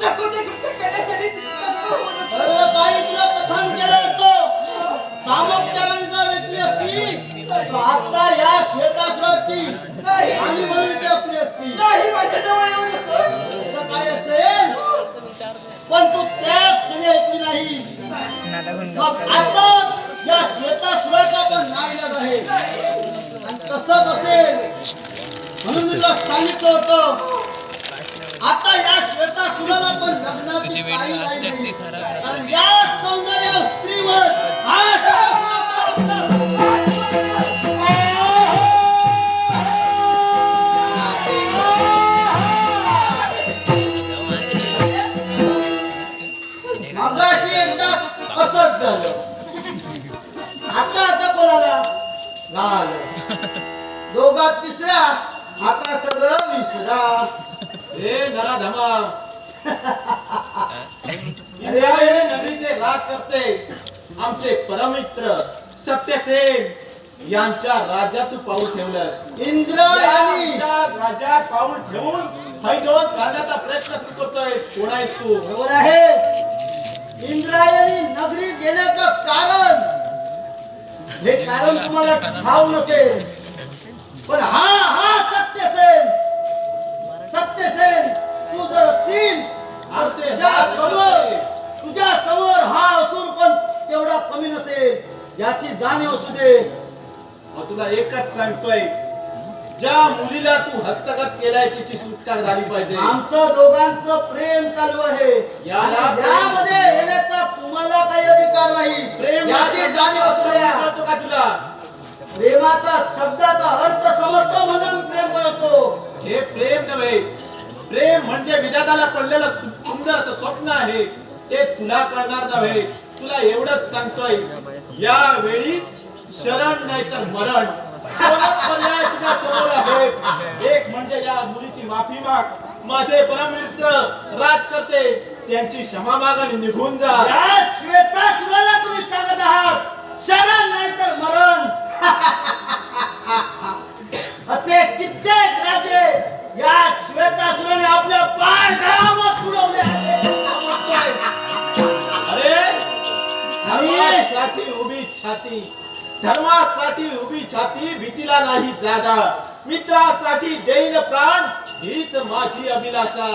नको ते कृत्य करण्यासाठी तत्पर होऊ नको. सर्व काही तुला कथन केलं होतं. सामोपचाराने जर भेटली असती तर आता या श्वेतासुराची नाही. राणी म्हणून ती असली असती. नाही, माझ्याजवळ येऊ नकोस. असं काय असेल पण तू त्याच क्षणी ऐकली नाही. मग आता या श्वेतासुराचा पण नाईलाज आहे. आणि तसंच असेल म्हणून मी तुला सांगितलं होतं आता या श्वेतासुराला पण लग्नाची काही नाही. कारण या सौंदर्य स्त्रीवर हा मगाशी एकदा असंच झालं. आता कोणाला झालं. दोघात तिसऱ्या आता सगळं विसरा. हे नरा धमा. इंद्रायणी नगरीचे राज करते आमचे परमित्र सत्यसेन यांच्या राज्यात तू पाऊल ठेवलंस. इंद्रायणी राज्यात पाऊल ठेवून हैदोस घालण्याचा प्रयत्न तू करतोयस. कोण आहेस तू? बरोबर आहे. इंद्रायणी नगरी देण्याचं कारण हे कारण तुम्हाला ठाव नसेल. पण हा सत्यसेन तू जर असशील तुझ्या समोर हा असूर पण तेवढा कमी नसेल याची जाणीव असू दे. मग तुला एकच सांगतोय, ज्या मुलीला तू हस्तगत केलाय तिची सुटका झाली पाहिजे. आमचं दोघांचं प्रेम चालू आहे. यामध्ये येण्याचा तुम्हाला काही अधिकार नाही. प्रेम याची जाणीव असू द्या. कळतो का तुला? प्रेमाचा शब्दाचा अर्थ समजतो म्हणून प्रेम करतो. हे प्रेम नव्हे. प्रेम म्हणजे विधाताला पडलेलं सुंदर असं स्वप्न आहे. ते तुला कळणार नव्हे. तुला एवढंच सांगतोय, या वेळी शरण नाही तर मरण दोनच पर्याय तुझ्या समोर आहेत. एक म्हणजे या मुलीची माफी माग. माझे परममित्र राज करते त्यांची क्षमा माग आणि निघून जा. या श्वेतासुराला तुम्ही सांगत आहात शरण नाही तर मरण. असे कित्येक राजे या श्वेतासुराने आपल्या पाय धावत उडवले आहेत. अरे धर्मासाठी उभी छाती, धर्मासाठी उभी छाती, भीतीला नाही जागा. मित्रासाठी देईन प्राण हीच माझी अभिलाषा.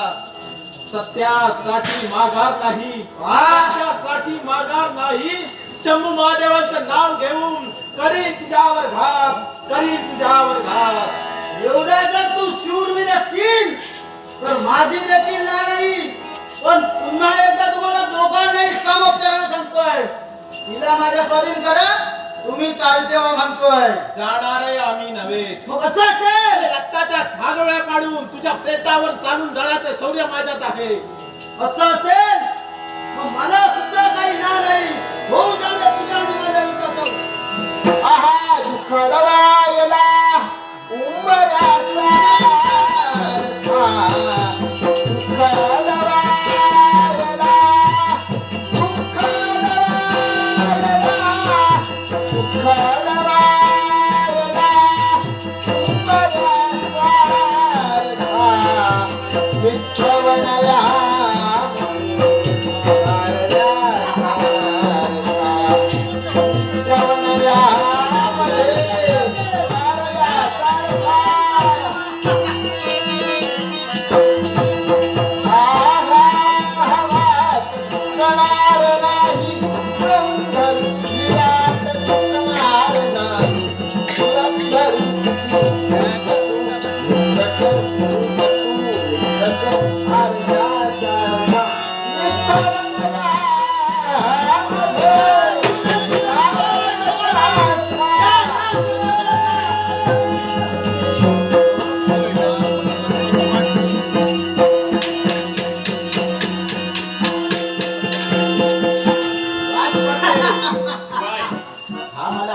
सत्यासाठी माघार नाही, सत्यासाठी माघार नाही. शंभू महादेवाचं नाव घेऊन करीन तुझ्यावर घात, करीन तुझ्यावर घात. एवढ्या जर तू शूरवीर असशील तर माझी देखील नाही. पण पुन्हा एकदा तुम्हाला दोघांनाही सामोपचाराने सांगतोय, तिला माझ्या स्वाधीन करा. तुम्ही चाल तेव्हा म्हणतोय. जाणारे आम्ही नव्हे. मग असं असेल रक्ताच्या धागोळ्या पाडून तुझ्या प्रेतावर चालून जाण्याचे शौर्य माझ्यात आहे. असं असेल मग मला सुद्धा काही ना नाही होऊ जाऊ दे तुझ्या आणि माझ्या युद्धाचं. आहा दुखडवायला उंबऱ्याचा दुखडवायला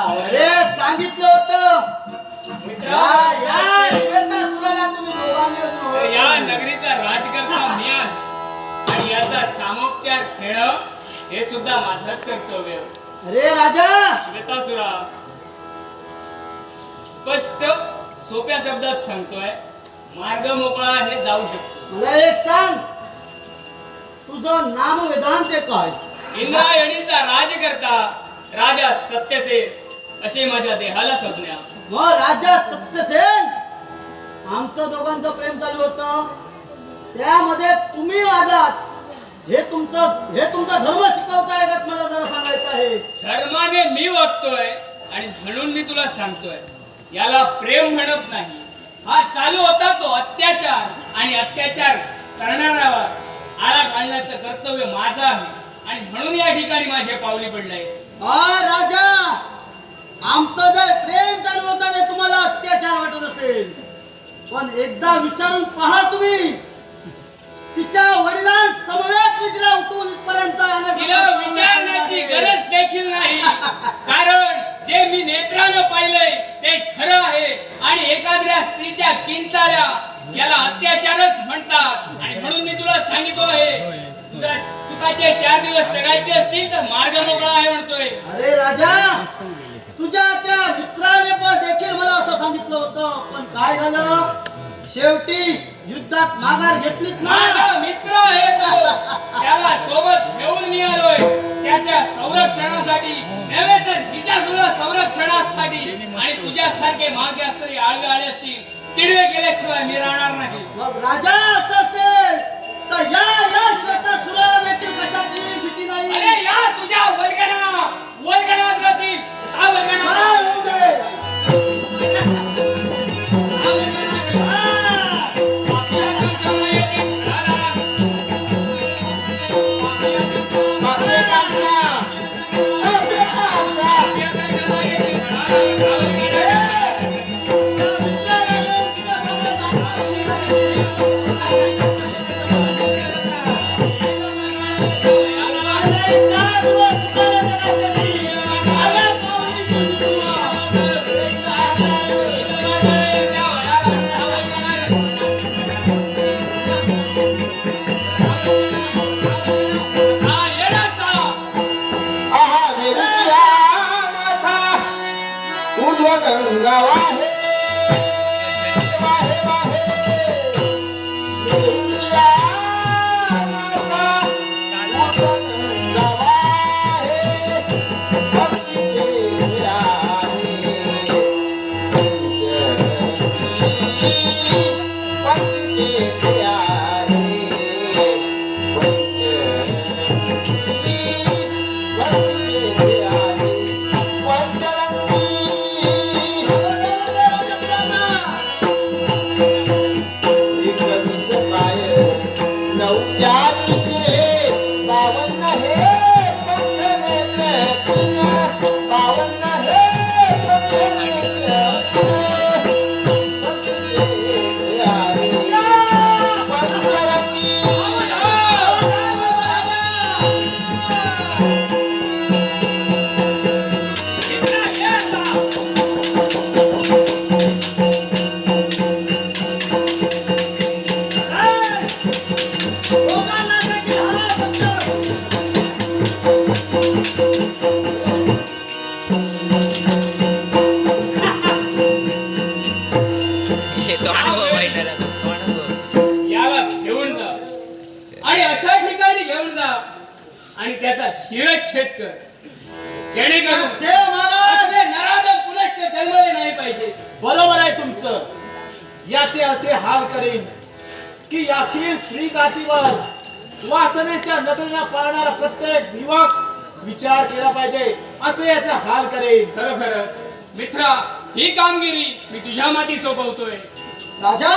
अरे सांगितलं होतं या श्वेतासुराला तुम्ही दोघांनी तर या नगरीचा राजकर्ता मी आहे आणि याचा सामोपचार खेळणं हे सुद्धा माझंच कर्तव्य. अरे राजा श्वेतासुरा, स्पष्ट सोप्या शब्दात सांगतोय, मार्ग मोकळा हे जाऊ शकतो. मला एक सांग तुझं नाम वेदांत काय? इंद्रायणीचा राजकर्ता राजा सत्यसेन असे माझ्या देहाला संज्ञा. मग राजा सत्यसेन आमचं दोघांचं प्रेम चालू होतं त्यामध्ये तुम्ही आलात हे तुमचा धर्म शिकवताय का मला जरा सांगायचं आहे. धर्माने मी वागतोय आणि म्हणून मी तुला सांगतोय, याला प्रेम म्हणत नाही. हा चालू होता तो अत्याचार आणि अत्याचार करणाऱ्यावर आळा घालण्याचं कर्तव्य माझं आहे आणि म्हणून या ठिकाणी माझे पावली पडले. राजा आमचं जर प्रेम चालू होता ते तुम्हाला अत्याचार वाटत असेल पण एकदा विचारून पहा तुम्ही तिच्या वडिलांसमवेत मी तिला उठून इथपर्यंत तिला विचारण्याची गरज देखील नाही, कारण जे मी नेत्रानं पाहिलंय ते खरं आहे आणि एखाद्या स्त्रीच्या किंचाळ्या याला अत्याचारच म्हणतात आणि म्हणून मी तुला सांगितलं आहे, तुझ्या चुकाचे 4 दिवस जगायचे असतील तर मार्ग मोकळा आहे म्हणतोय. अरे राजा तुझ्या त्या मित्राने पण देखील मला असं सांगितलं होतं पण काय झालं शेवटी युद्धात माघार घेतलीच ना. माझा मित्र आहे तो, त्याला सोबत घेऊन मी आलोय त्याच्या संरक्षणासाठी नव्हे तर तिच्या सुद्धा संरक्षणासाठी आणि तुझ्यासारखे मागे असणारे आळवे आले असतील तिडवे केल्याशिवाय मी राहणार नाही. मग राजा असं असेल तर या श्वेतासुराला देखील कशाची भीती नाही. अरे या तुझ्या वल्गणात राहतील. हा वल्गणा काय होऊ दे. गंगा वाहे वाहे वाहे गंगा वाहे भक्ति शिरच्छेद कर जेणेकरून देव महाराज असले नराधम पुनश्च जन्मले नाही पाहिजे. बरोबर आहे तुमचं. याचे असे हाल करेन की यातील स्त्री जातीवर वासनेच्या नजरेनं पाहणारा प्रत्येक युवक विचार केला पाहिजे असे याचे हाल करेन. खरोखरच मित्रा, ही कामगिरी मी तुझ्या माती सोपवतोय. राजा,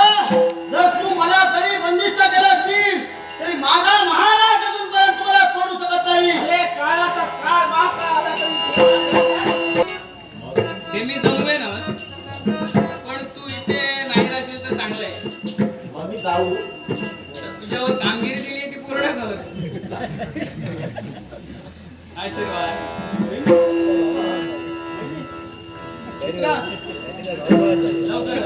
जर तू मला तरी बंदिस्त केलं असेल तरी माझा महाराज अजूनपर्यंत मला सोडू शकत नाही. अरे काळाचा काळ मात्र आला तरी ते मी जमवेनच, पण तू इथे नाही राहशील तर चांगलं आहे. मग मी जाऊ. तर तुझ्यावर कामगिरी दिली आहे ती पूर्ण कर. आशीर्वाद लवकर.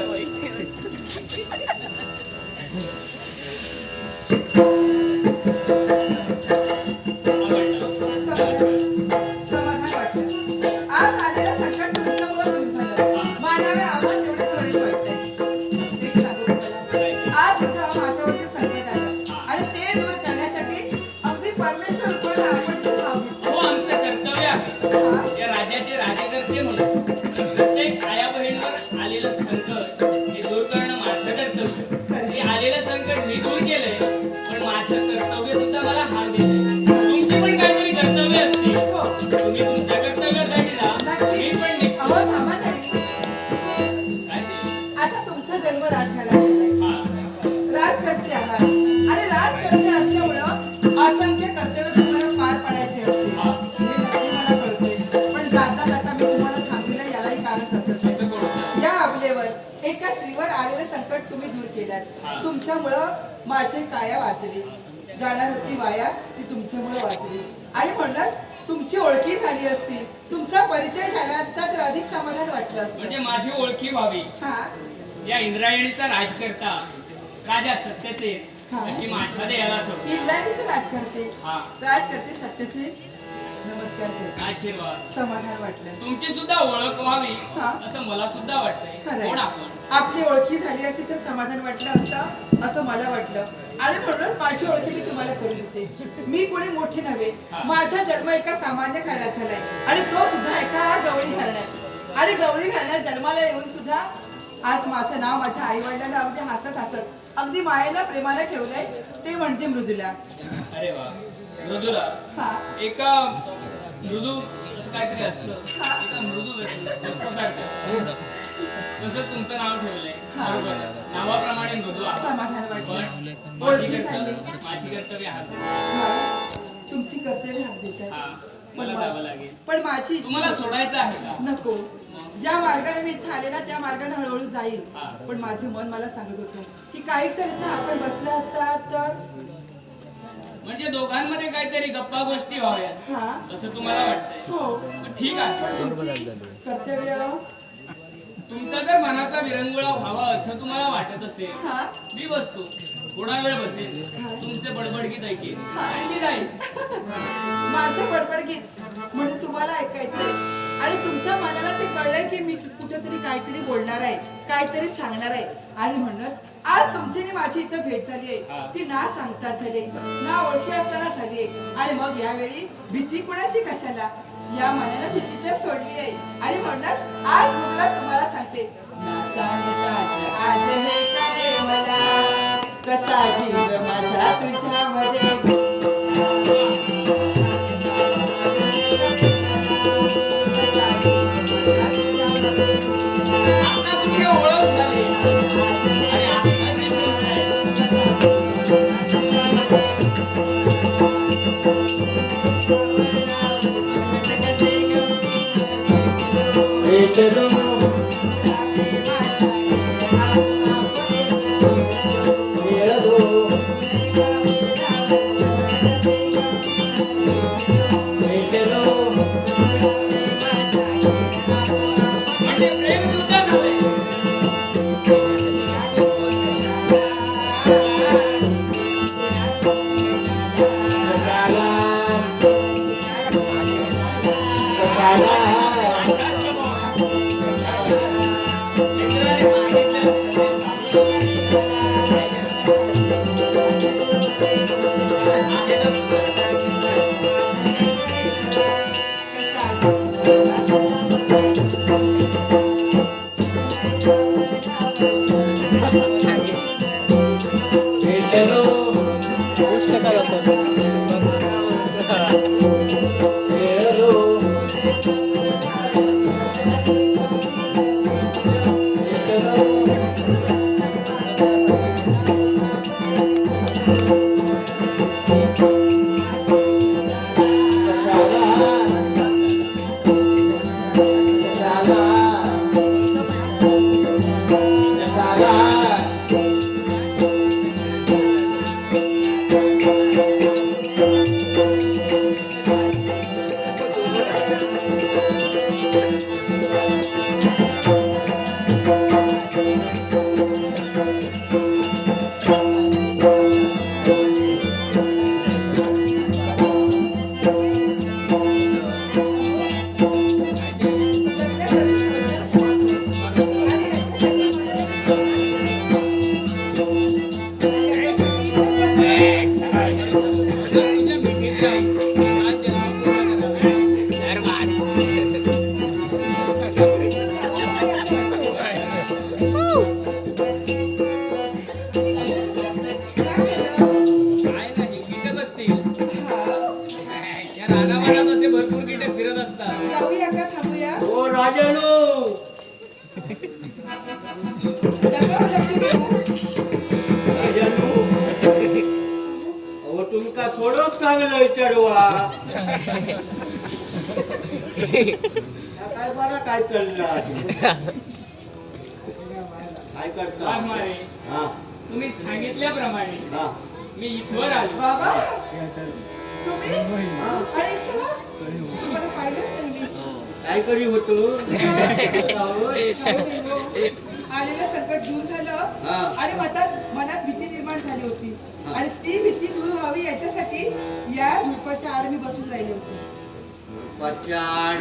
समाधान वाटलं. आज आलेलं संकट तुमच्यामुळे दूर झालं. मानावे आव्हान तेवढे थोडेच वाटतंय. एक सांगू तुम्हाला. आज इथं माझ्यावरती संकट आलं आणि ते दूर करण्यासाठी अगदी परमेश्वर पण आपण इथे थांबलो. हो, आमचं कर्तव्य आहे हा? या राज्याचे राजकर्ते म्हणून प्रत्येक आया बहिणीवर आलेलं संकट हे दूर करणं माझं कर्तव्य. हे आलेलं संकट मी दूर केलंय, पण माझं कर्तव्य सुद्धा मला हाल देते. तुमची पण काहीतरी कर्तव्य असतील. हो. तुम्ही तुमच्या कर्तव्यासाठी जा, नक्की. मी पण निघतो. अहो, थांबा नाही. काय ते? आता तुमचा जन्म राजघाटात झालाय. हा. राजकर्ते आहात आणि राजकर्ते असल्यामुळं असंख्य कर्तव्य तुम्हाला पार पाडायचे असते. हा. हे नक्की मला कळतंय. पण जाता जाता मी तुम्हाला थांबविलं यालाही कारण तसंच आहे. असं कोण? या अबलेवर एका स्त्रीवर आलेलं संकट तुम्ही दूर केल्यात. तुमच्यामुळं माझी काया वाचली. जाणार होती वाया ती तुमच्यामुळं वाचली. आणि म्हणूनच तुमची ओळखी झाली असती, तुमचा परिचय झाला असता तर अधिक समाधान वाटलं म्हणजे असतं. माझी ओळखी व्हावी. हा या इंद्रायणीचा राजकर्ता राजा सत्यसेन हा. अशी माझ्या देयाला सोड. इंग्लंडचे राजकर्ते हा. राजकर्ते सत्यसेन नमस्कार करते. आशीर्वाद. समाधान वाटलं. तुमची सुद्धा ओळख व्हावी हा. असं मला सुद्धा वाटतंय. खरंय. कोण आपण? आपली ओळखी झाली असती तर समाधान वाटलं असतं असं मला वाटलं. आणि म्हणून माझी ओळखी मी तुम्हाला करून देते. मी कोणी मोठी नव्हे. हा. माझा जन्म एका सामान्य घराण्यात झालाय आणि तो सुद्धा एका गवळी घराण्यात. आणि गवळी घराण्यात जन्माला येऊन सुद्धा आज माझं नाव माझ्या आई वडिलांना अगदी हसत हसत अगदी मायेला प्रेमाने ठेवलंय ते म्हणजे मृदुला. अरे वा. मृदुला. हा एका मृदू असं काहीतरी असतं. हा. एका मृदू वस्तूसारखं. तसं तुमचं नाव ठेवलंय. हा. बरोबर. नावाप्रमाणे मृदू आहात. समाधान वाटलं. पण ओळखी झाली. माझी कर्तव्य हात. हा. तुमची कर्तव्य हात देतात. हा. मला जावं लागेल. पण माझी तुम्हाला सोडायचं आहे का? नको. ज्या मार्गाने मी इथं आले ना त्या मार्गाने हळूहळू जाईल. हा. पण माझे मन मला सांगत होतं की काही क्षण इथं आपण बसले असतात तर म्हणजे दोघांमध्ये काहीतरी गप्पा गोष्टी व्हाव्यात हा असं तुम्हाला वाटतंय. हो. पण ठीक आहे. पण तुमची कर्तव्य तुमचा जर मनाचा विरंगुळा व्हावा असं तुम्हाला वाटत असेल, हा मी बसतो, थोडा वेळ बसेल, तुमचे बडबडगीत ऐकेल आणि मी जाईल. माझं बडबडगीत म्हणजे तुम्हाला ऐकायचंय आणि तुमच्या मनाला ते कळलंय की मी कुठेतरी काहीतरी बोलणार आहे, काहीतरी सांगणार आहे. आणि म्हणूनच आज तुमची आणि माझी इथं भेट झाली आहे. ती ना सांगता झाली, ना ओळखी असताना झाली आहे. आणि मग यावेळी भीती कोणाची कशाला, या मनाला भीती तर सोडली आहे. आणि म्हणूनच आज मुलीला तुम्हाला सांगते, ना सांगता आज हे करे मला, कसा जीव माझा तुझ्यामध्ये. आता तुमची ओळख झाली आणि आता नाही भेटलो मिळलो भेटलो म्हणजे प्रेम सुद्धा झालंय. कशाला कशाला तुझ्या भेटीत राहील. सात जन्म पूर्ण करावे. काय नाही कीटक असतील. त्या रानावनात असे भरपूर कीटक फिरत असतात. जाऊया का थांबूया ओ राजानो, त्याच्यावर लक्ष देऊ राजानो, अहो तुमका सोडून चांगलं चढवा. काय बरा काय चालला काय करता? वाघमारे, हा तुम्ही सांगितल्याप्रमाणे हा मी इथवर आलो. बाबा तुम्ही आणि इथं? तुम्हाला पाहिलंच नाही मी. काय करी होतो? आलेलं संकट दूर झालं हा. आणि मनात भीती निर्माण झाली होती आणि ती भीती दूर व्हावी याच्यासाठी या झुडपाच्या आड मी बसून राहिली होती. पचाड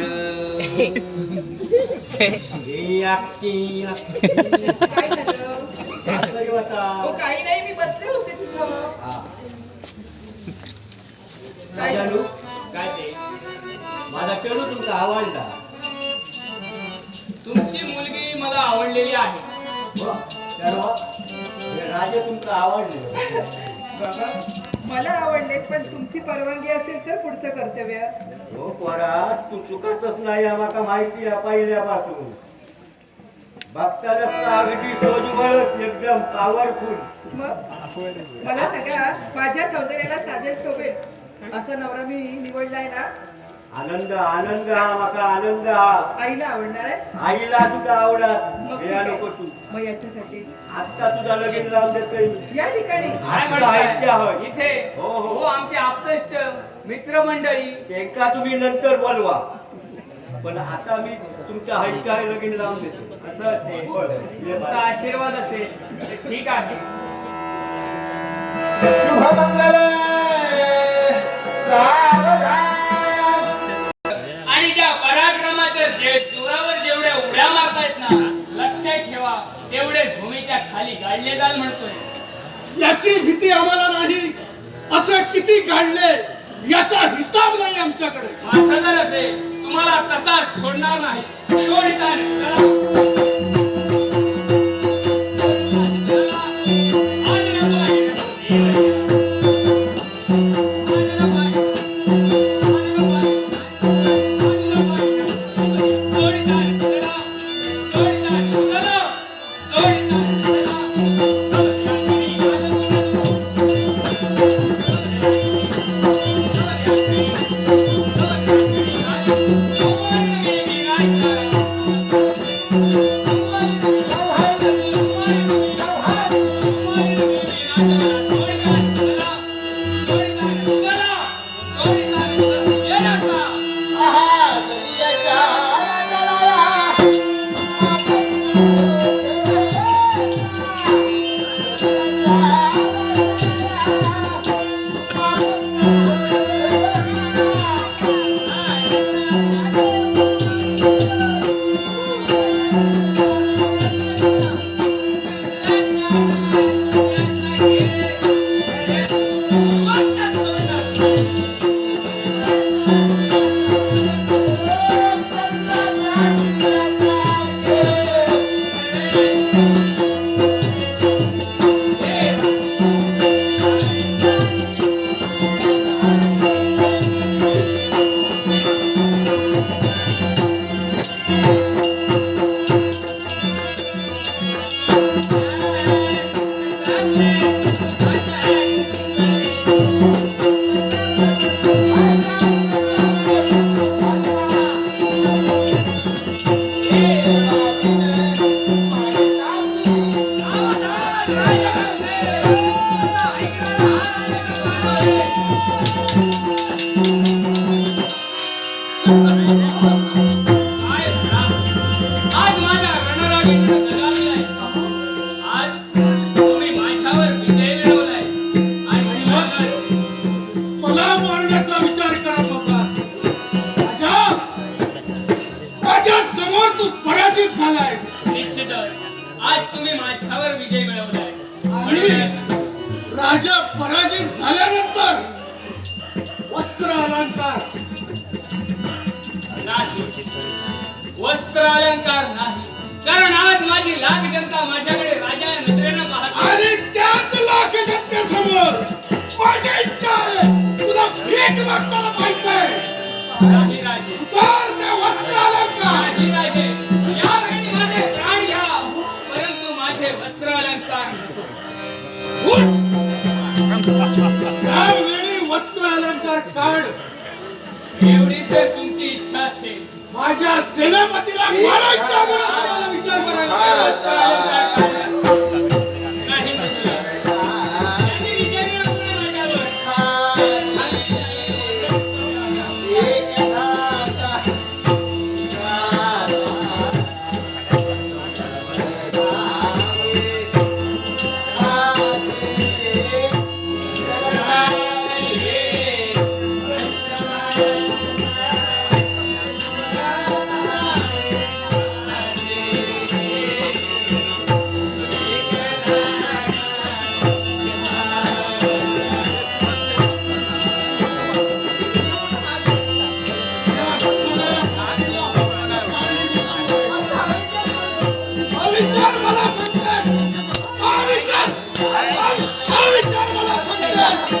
हे आखी काय झालं? करी होता. हो काही नाही मी बसले होते तिथं. हा. काय राजानो, झालं? काय ते? माझा खेळू तुमचा आवडला. तुमची मुलगी मला आवडलेली आहे. चढवा. हे राजे तुमचं आवडले. बाबा मला आवडले पण तुमची परवानगी असेल तर पुढचं कर्तव्य. हो पोरा, तू चुकतच नाही आम्हाला माहिती आहे पहिल्यापासून. बघता रस्ता अगदी सोजवळ एकदम पॉवरफुल. मग मला सांगा माझ्या सौंदर्याला साजेल शोभेल असा नवरा मी निवडलाय ना. आनंद आनंद हा माका आनंद हा. आईला आवडणार आहे. आईला तुझा आवडत मग हे ठीक आहे. नको तू. मग याच्यासाठी आता तुझा लगीन लावून देतोय. या ठिकाणी काय आता आईच्या म्हणताय? होय. इथे हो, हो. हो आमचे आप्तेष्ट मित्रमंडळी. त्यांका तुम्ही नंतर बोलवा, पण आता मी तुमच्या आईच्या लगीन लावून देतो. असं असेल, होय. ये तुमचा बाय. आशीर्वाद असेल तर ठीक आहे. शुभमंगल सावधान. आणि ज्या पराक्रमाच्या जोरावर जेवढ्या उड्या मारतायत ना, लक्षात ठेवा तेवढेच भूमीच्या खाली गाडले जाल म्हणतोय. याची भीती आम्हाला नाही. असं किती गाडले याचा हिसाब नाही आमच्याकडे. माझं जर असेल तुम्हाला तसाच सोडणार नाही. सोडता माझी म्हणून लगावली आहे. आज तुम्ही माझ्यावर विजय मिळवलाय आणि मला मारण्याचा विचार करत होता. माझ्या समोर तू पराजित झालाय. निश्चितच आज तुम्ही माझ्यावर विजय मिळवलाय. आणि म्हणूनच राजा पराजित झाल्यानंतर वस्त्र अलंकार नाही, वस्त्र अलंकार नाही, कारण आज माझी लाख जनता माझ्याकडे राजा या नजरेनं पाहते. आणि त्याच लाख जनतेसमोर माझी इच्छा आहे तुला भीक मागताना पाहिजे. नाही राजे, तर त्या वस्त्र अलंकार नाही राजे, यावेळी माझे प्राण घ्या, परंतु माझे वस्त्र अलंकार नको. त्यावेळी वस्त्र अलंकार काढ. एवढी जर तुमची इच्छा असेल माझ्या सेनापतीला मारायच्या अगोदर आम्हाला विचार करायला वस्त्र पाहिजे. अलंकार काढा. नाही त्यांनी विजय मिळवला माझ्यावर. हा विचार मला सांगतेस. हा विचार मला सांगतेस.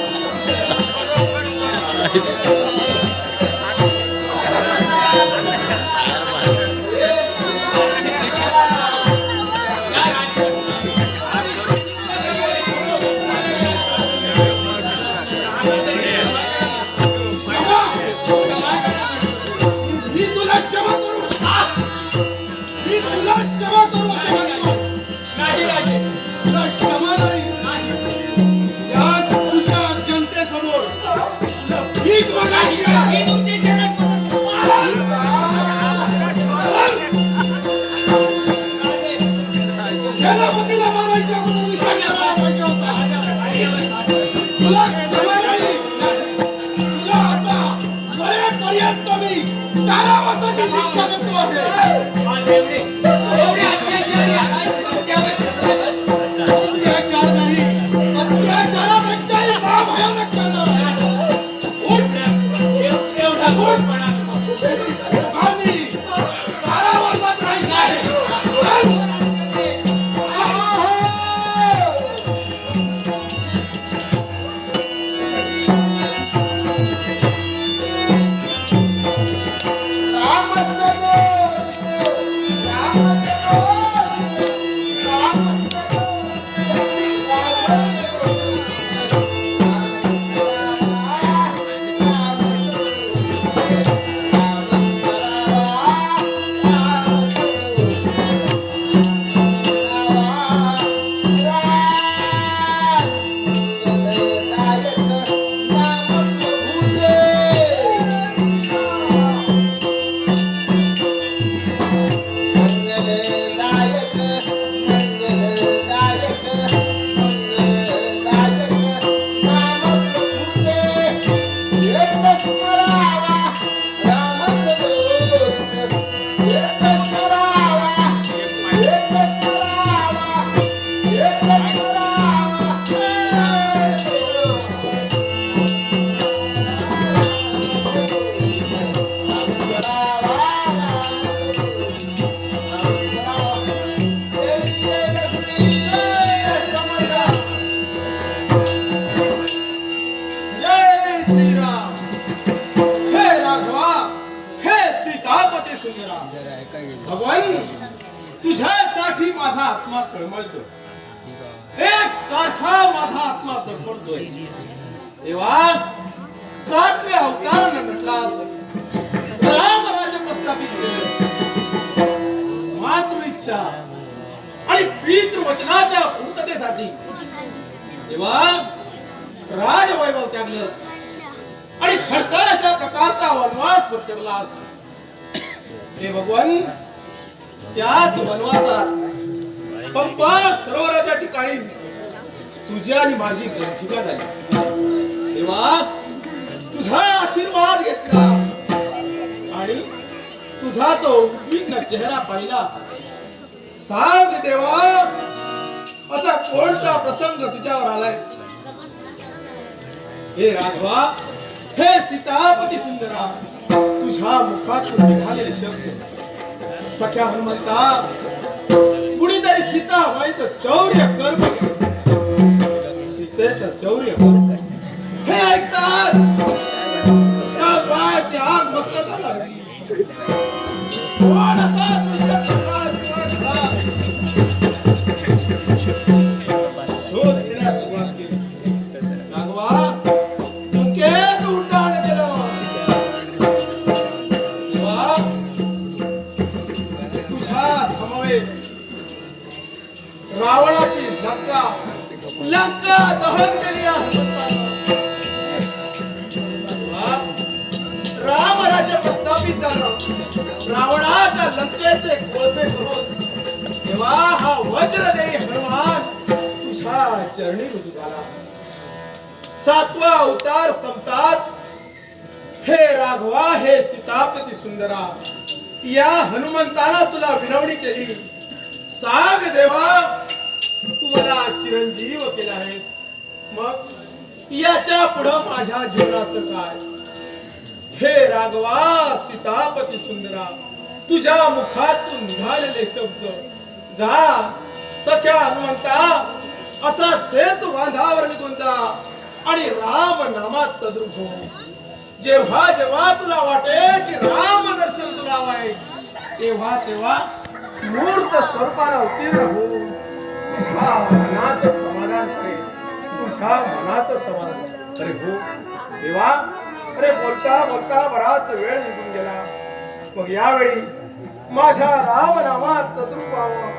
मी तुला क्षमा करू. मी तुला क्षमा करू असं म्हणतो. नाही राजे, तुला क्षमा नाही. याच तुझ्या जनतेसमोर तुला भीक मागायची आहे. मी तुमची जन्म सेनापतीला मारायच्या अगोदर विचार करायला पाहिजे होता. तुला क्षमा नाही. तुला आता मरेपर्यंत मी कारावासाची शिक्षा देतो आहे. एवढे अत्याचारी आज तुमच्यावर अत्याचार नाही, अत्याचारापेक्षाही भयानक करणार आहे. एवढा गोडपणा आम्ही कारावासात राहायचं आहे. भगवान, तुझ्यासाठी माझा आत्मा तळमळतो. एक सारखा माझा आत्मा तडफडतोय. तेव्हा 7वे अवतारानं नटलास, राम राज्य प्रस्थापित केलं. मातृ इच्छा आणि पितृवचनाच्या पूर्ततेसाठी तेव्हा राजवैभव त्यागलंस आणि खडतर अशा प्रकारचा वनवास पत्करलास. हे भगवान, त्याच वनवासात पंपा सरोवराच्या ठिकाणी तुझी आणि माझी ग्रंथिका झाली. तेव्हा तुझा आशीर्वाद घेतला आणि तुझा तो उद्विग्न चेहरा पाहिला. सांग देवा, असा कोणता प्रसंग तुझ्यावर आलाय? हे राघवा, हे सीतापती सुंदरा, तुझ्या मुखातून निघालेले शब्द सख्या हनुमंता, कुणीतरी सीता व्हायचं चौर्य कर्म, सीतेचं चौर्य कर्म हे ऐकतात तळपायाची आग मस्तकाला लागली. कोण असा तुझ्या प्रकार शोध घेण्यास सुरुवात केली. राघवा, धुकेत उड्डाण केलं. तेव्हा तुझ्या समवेत रावणाची लंका दहन केली आहे. राम राज्य प्रस्थापित झालं. रावणाच्या लंकेचे कोळसे करून तेव्हा हा वज्रदेही हनुमान तुझ्या चरणी रुजू झाला. 7वा अवतार संपताच हे राघवा, हे सीतापती सुंदरा, या हनुमंताला तुला विनवणी केली. सांग देवा, तू मला चिरंजीव केला आहेस, मग याच्या पुढं माझ्या जीवनाचं काय? हे राघवा, सीतापती सुंदरा, तुझ्या मुखातून निघालेले शब्द जा. सख्या हनुमंता, असा सेतू बांधावर निघून जा आणि राम नामात तद्रुप हो. जेव्हा जेव्हा तुला वाटेल की राम दर्शन तुला हवंय, तेव्हा तेव्हा मूर्त स्वरूपाला अवतीर्ण हो. तुझ्या मनाचं समाधान करे, तुझ्या मनाचं समाधान अरे हो देवा. अरे बोलता बोलता बराच वेळ निघून गेला. मग यावेळी माझ्या राम नामात तद्रुप व्हावं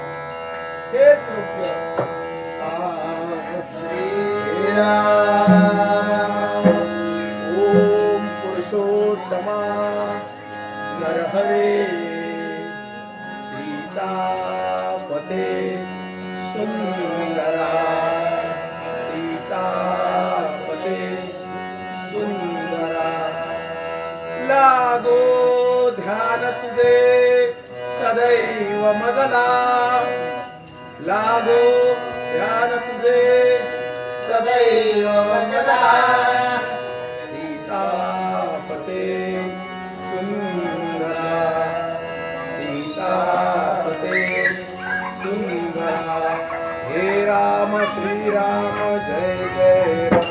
हेच मुख्य. ओम पुरुषोत्तमा नरहरे सीतापते सुंदरा, सीतापते सुंदरा. लागो ध्यान तुझे सदैव मजला, लागो ध्यान तुझे सदैव मजला. सीतापते सुंदरा, सीतापते सुंदरा. हे राम श्रीराम जय जय राम.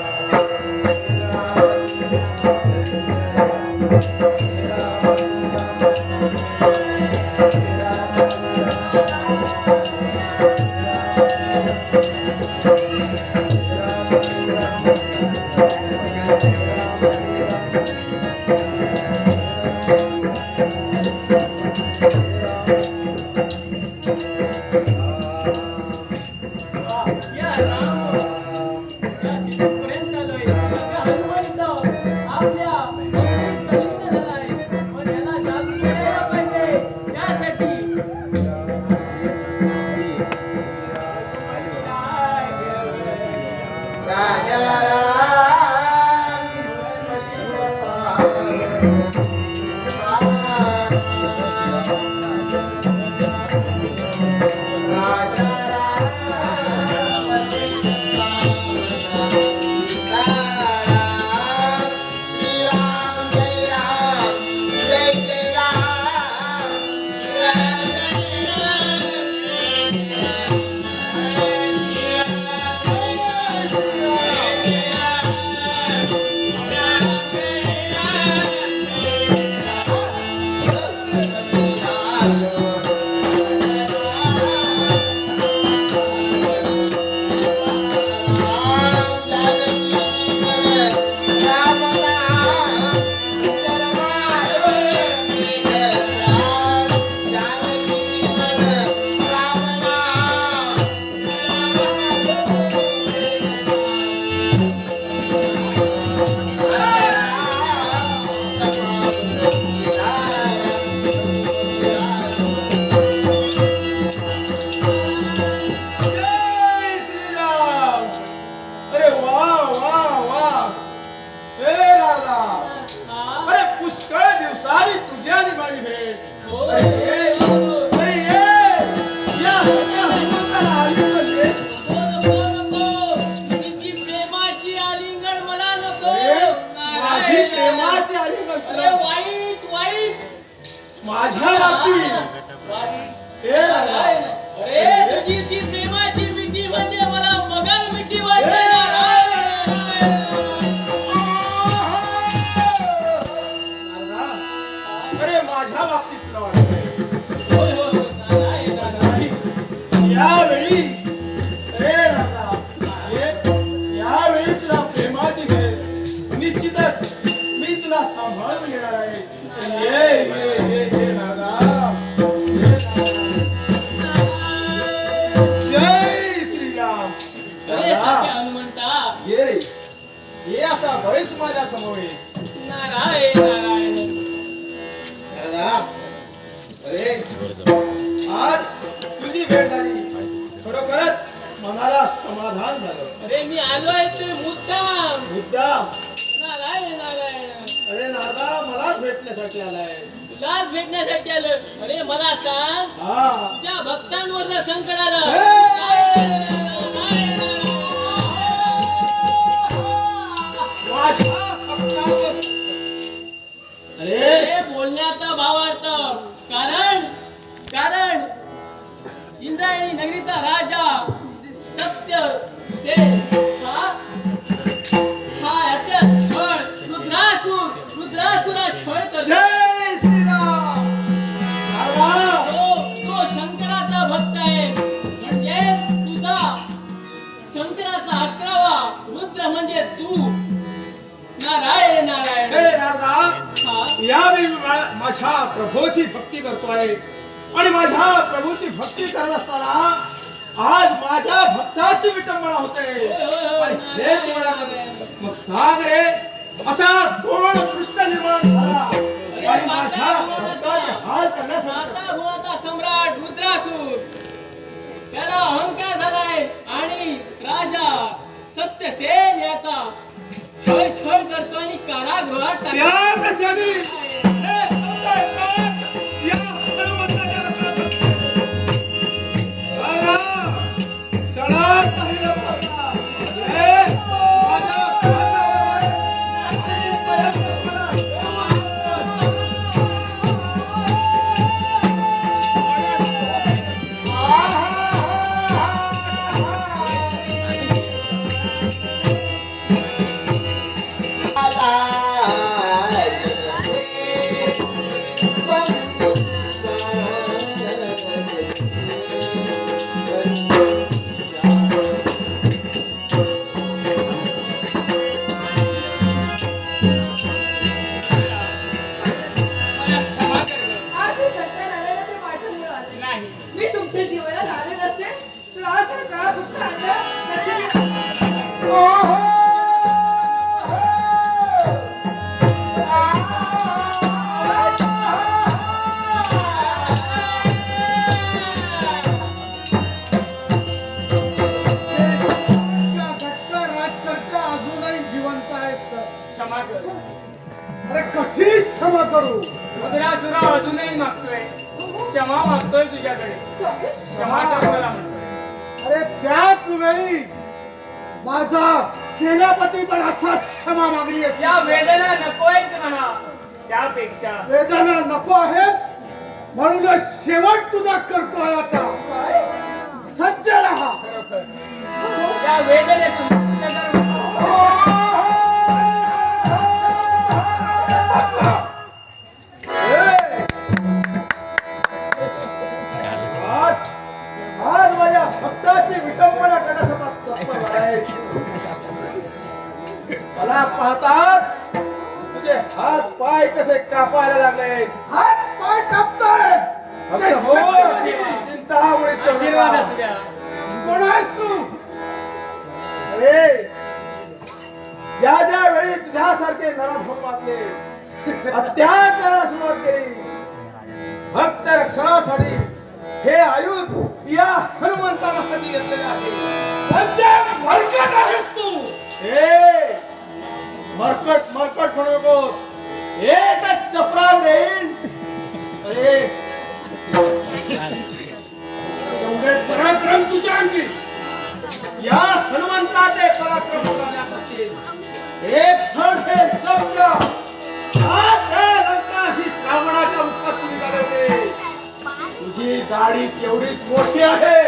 या राम, या सीतेपर्यंत आलोय. सगळा हनुमंत आपल्या तल्लीन झालाय. पण याला जागून उठायला पाहिजे. त्यासाठी माझ्या बाबतीत हे राजा. अरे तुझी ती प्रेमाची मिठी म्हणजे मला मगर मिठी वाटते. अरे माझ्या बाबतीत तुला वाटतंय होय होय नारायण नारायण. यावेळी रे राजा यावेळी तुला प्रेमाची भेट निश्चितच मी तुला सांभाळून घेणार आहे. ये ये ये ये राजा. जय श्रीराम. अरे सख्या हनुमंता. ये रे ये असा बळीश माझ्या समोर ये. नारायण नारायण. राजा अरे आज तुझी भेट झाली खरोखरच मनाला समाधान झालं. अरे मी आलोय ते मुद्दाम. मुद्दाम नारायण नारायण. अरे नारदा मलाच भेटण्यासाठी आलाय. तुलाच भेटण्यासाठी आलं. अरे मला सांग हा तुझ्या भक्तांवर संकट आलं. माझ्या भक्तांवर. अरे अरे बोलण्याचा भावार्थ. कारण कारण इंद्रायणी नगरीचा राजा सत्य सेन हा याच्या छळ रुद्रासुरा छळ करतो. जय श्रीराम. नारदा तो शंकराचा भक्त आहे. म्हणजे तुझा शंकराचा 11वा रुद्र म्हणजे तू. नारायण नारायण. हे नारदा हा यावेळी माझ्या प्रभूची भक्ती करतोय आणि माझ्या प्रभूची भक्ती करत असताना आज माझ्या भक्ताची विटंबना होते. आणि हे तुम्हाला मग सांग रे असा कोण कृष्ण निर्माण झाला आणि माझ्या भक्ताचे हाल करण्यासाठी. माता भुवनाचा सम्राट रुद्रासूर त्याला अहंकार झालाय आणि राजा सत्यसेन याचा छळ करतो आणि कारागृहात टाकतो. या कशाने? हे या हनुमंताच्या रथात. राजा, सणाचा हिरव होता. हे माझ्या मला क्षमा कर गं. आज हे संकट आलं ना ते माझ्यामुळे आले. नाही मी तुमच्या जीवनात आले नसते तर आज हा काळ दुःख आलं नसेल. देशाच्या घटका राजकर्ता अजूनही जिवंत आहेस तर. क्षमा कर. अरे कशी क्षमा करू. रुद्रासुरा अजूनही मागतोय. क्षमा मागतोय तुझ्याकडे. क्षमा कर मला म्हणतोय. अरे त्याच वेळी माझा सेनापती पण असाच क्षमा मागली असती. या वेदना नकोयच म्हणा. त्यापेक्षा वेदना नको आहेत म्हणूनच शेवट तुझा करतोय आता. सज्ज राहा. त्या वेदनेतून आज आज माझ्या भक्ताची विटंबना करण्यासाठी तत्पर आहेस. मला पाहताच तुझे हात पाय कसे कापायला लागले. हात पाय कापताय. ते हो शक्य नाही. चिंतामुळेच करू आशीर्वाद नका. असू द्या. कोण आहेस तू. अरे ज्या ज्या वेळी तुझ्यासारखे नराधमातले अत्याचाराला सुरुवात केली भक्त रक्षणासाठी हे आयुध या हनुमंताला हाती घेतलेले आहे. पंचायत भडकत आहेस तू. हे मरकट मरकट म्हणू नकोस. एकच चपराव देईन. अरे एवढे पराक्रम तुझ्या अंगी. या हनुमंताचे पराक्रम करण्यात असतील. हे सण हे सत्य. आज हे लंका ही श्रावणाच्या मुखातून निघाले होते. दाढी तेवढीच मोठी आहे.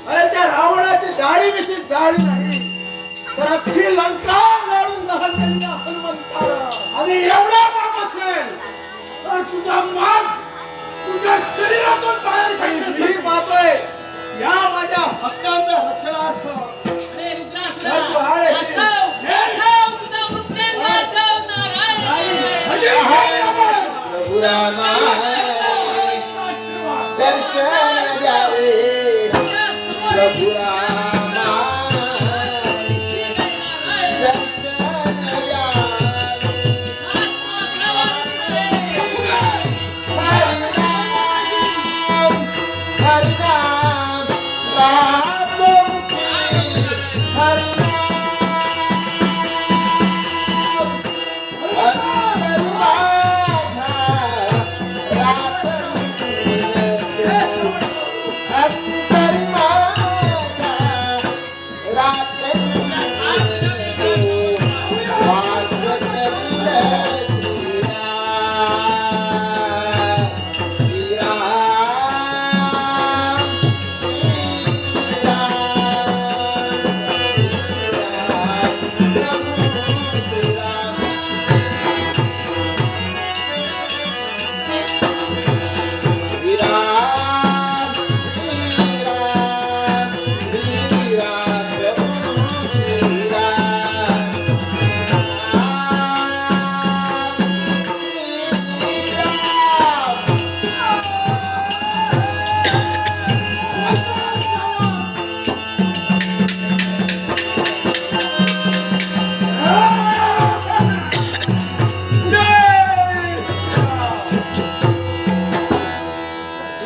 अरे त्या रावणाची दाढी विषयी जाळी नाही तर अख्खी लंका गाळून दहन केली हनुमंतानं. आणि एवढा पाप असेल तर तुझा मांस तुझ्या शरीरातून बाहेर काढण्यासाठी मी पाहतोय या माझ्या भक्तांच्या रक्षणार्थ. अरे रुद्रासुरा, तर तू हाड येशील. आठव तुझा मुक्तांग आठव नारायण. म्हणजे काय आपण? प्रभु रामा दर्शन द्यावे प्रभु रामा दर्शन द्यावे हरिनाम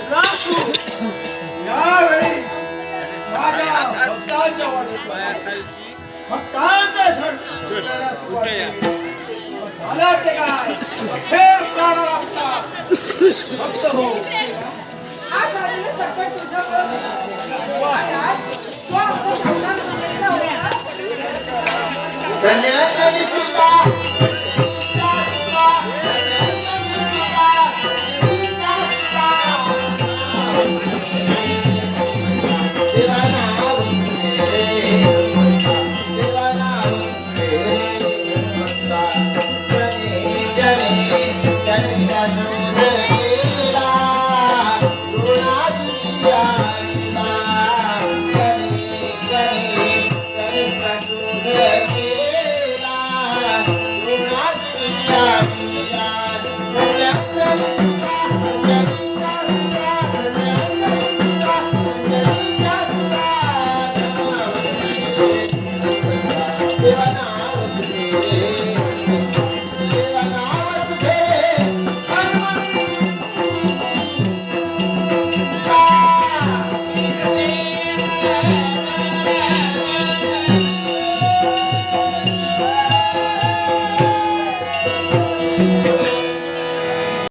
राममुखी यावेळी माझ्या भक्तांच्या वाटेत भक्तांच्या झटण्यास सुरुवात केली. झालं ते काय अखेर प्राणाला आपला भक्त हो. आज झालेलं संकट तुझ्यामुळं होतं. आणि आज तो आमचा संसार बिघडला होता. धन्य